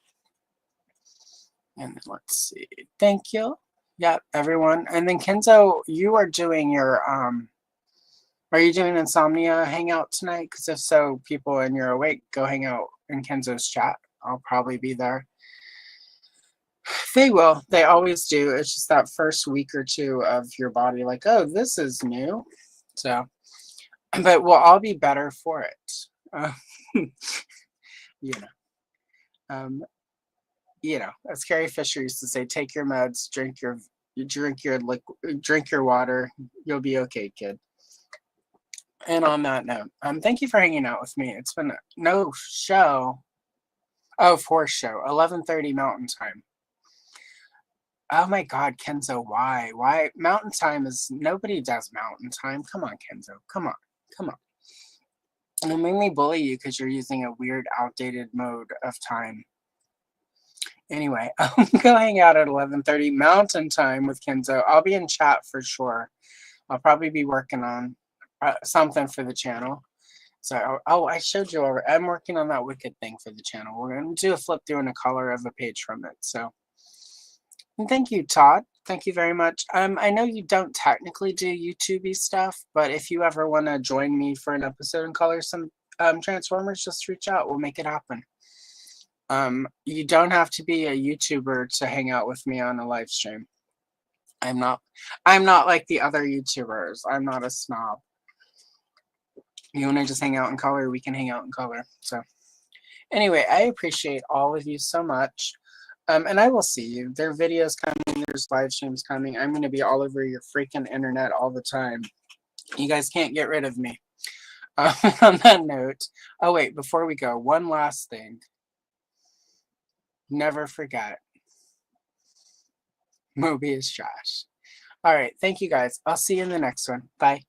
and let's see. Thank you. Yeah, everyone. And then Kenzo, you are doing your are you doing Insomnia hangout tonight? Because if so, people and you're awake, go hang out in Kenzo's chat. I'll probably be there. They will. They always do. It's just that first week or two of your body, like, oh, this is new. So, but we'll all be better for it. You know. As Carrie Fisher used to say, take your meds, drink your water. You'll be okay, kid. And on that note, thank you for hanging out with me. It's been no show. Oh, fourth show, 11:30 Mountain Time. Oh my God, Kenzo, why? Why Mountain Time is nobody does Mountain Time. Come on, Kenzo, come on. And it made me bully you because you're using a weird, outdated mode of time. Anyway, I'm going out at 11:30 Mountain Time with Kenzo. I'll be in chat for sure. I'll probably be working on something for the channel. So, I showed you over. I'm working on that Wicked thing for the channel. We're going to do a flip through and a color of a page from it. So, and thank you, Todd. Thank you very much. I know you don't technically do YouTube-y stuff, but if you ever want to join me for an episode and color some Transformers, just reach out. We'll make it happen. You don't have to be a YouTuber to hang out with me on a live stream. I'm not like the other YouTubers. I'm not a snob. You want to just hang out in color, we can hang out in color. So anyway, I appreciate all of you so much. And I will see you. There are videos coming, there's live streams coming. I'm going to be all over your freaking internet all the time. You guys can't get rid of me. On that note, oh wait, before we go, one last thing. Never forget. Moby is trash. All right, thank you guys. I'll see you in the next one. Bye.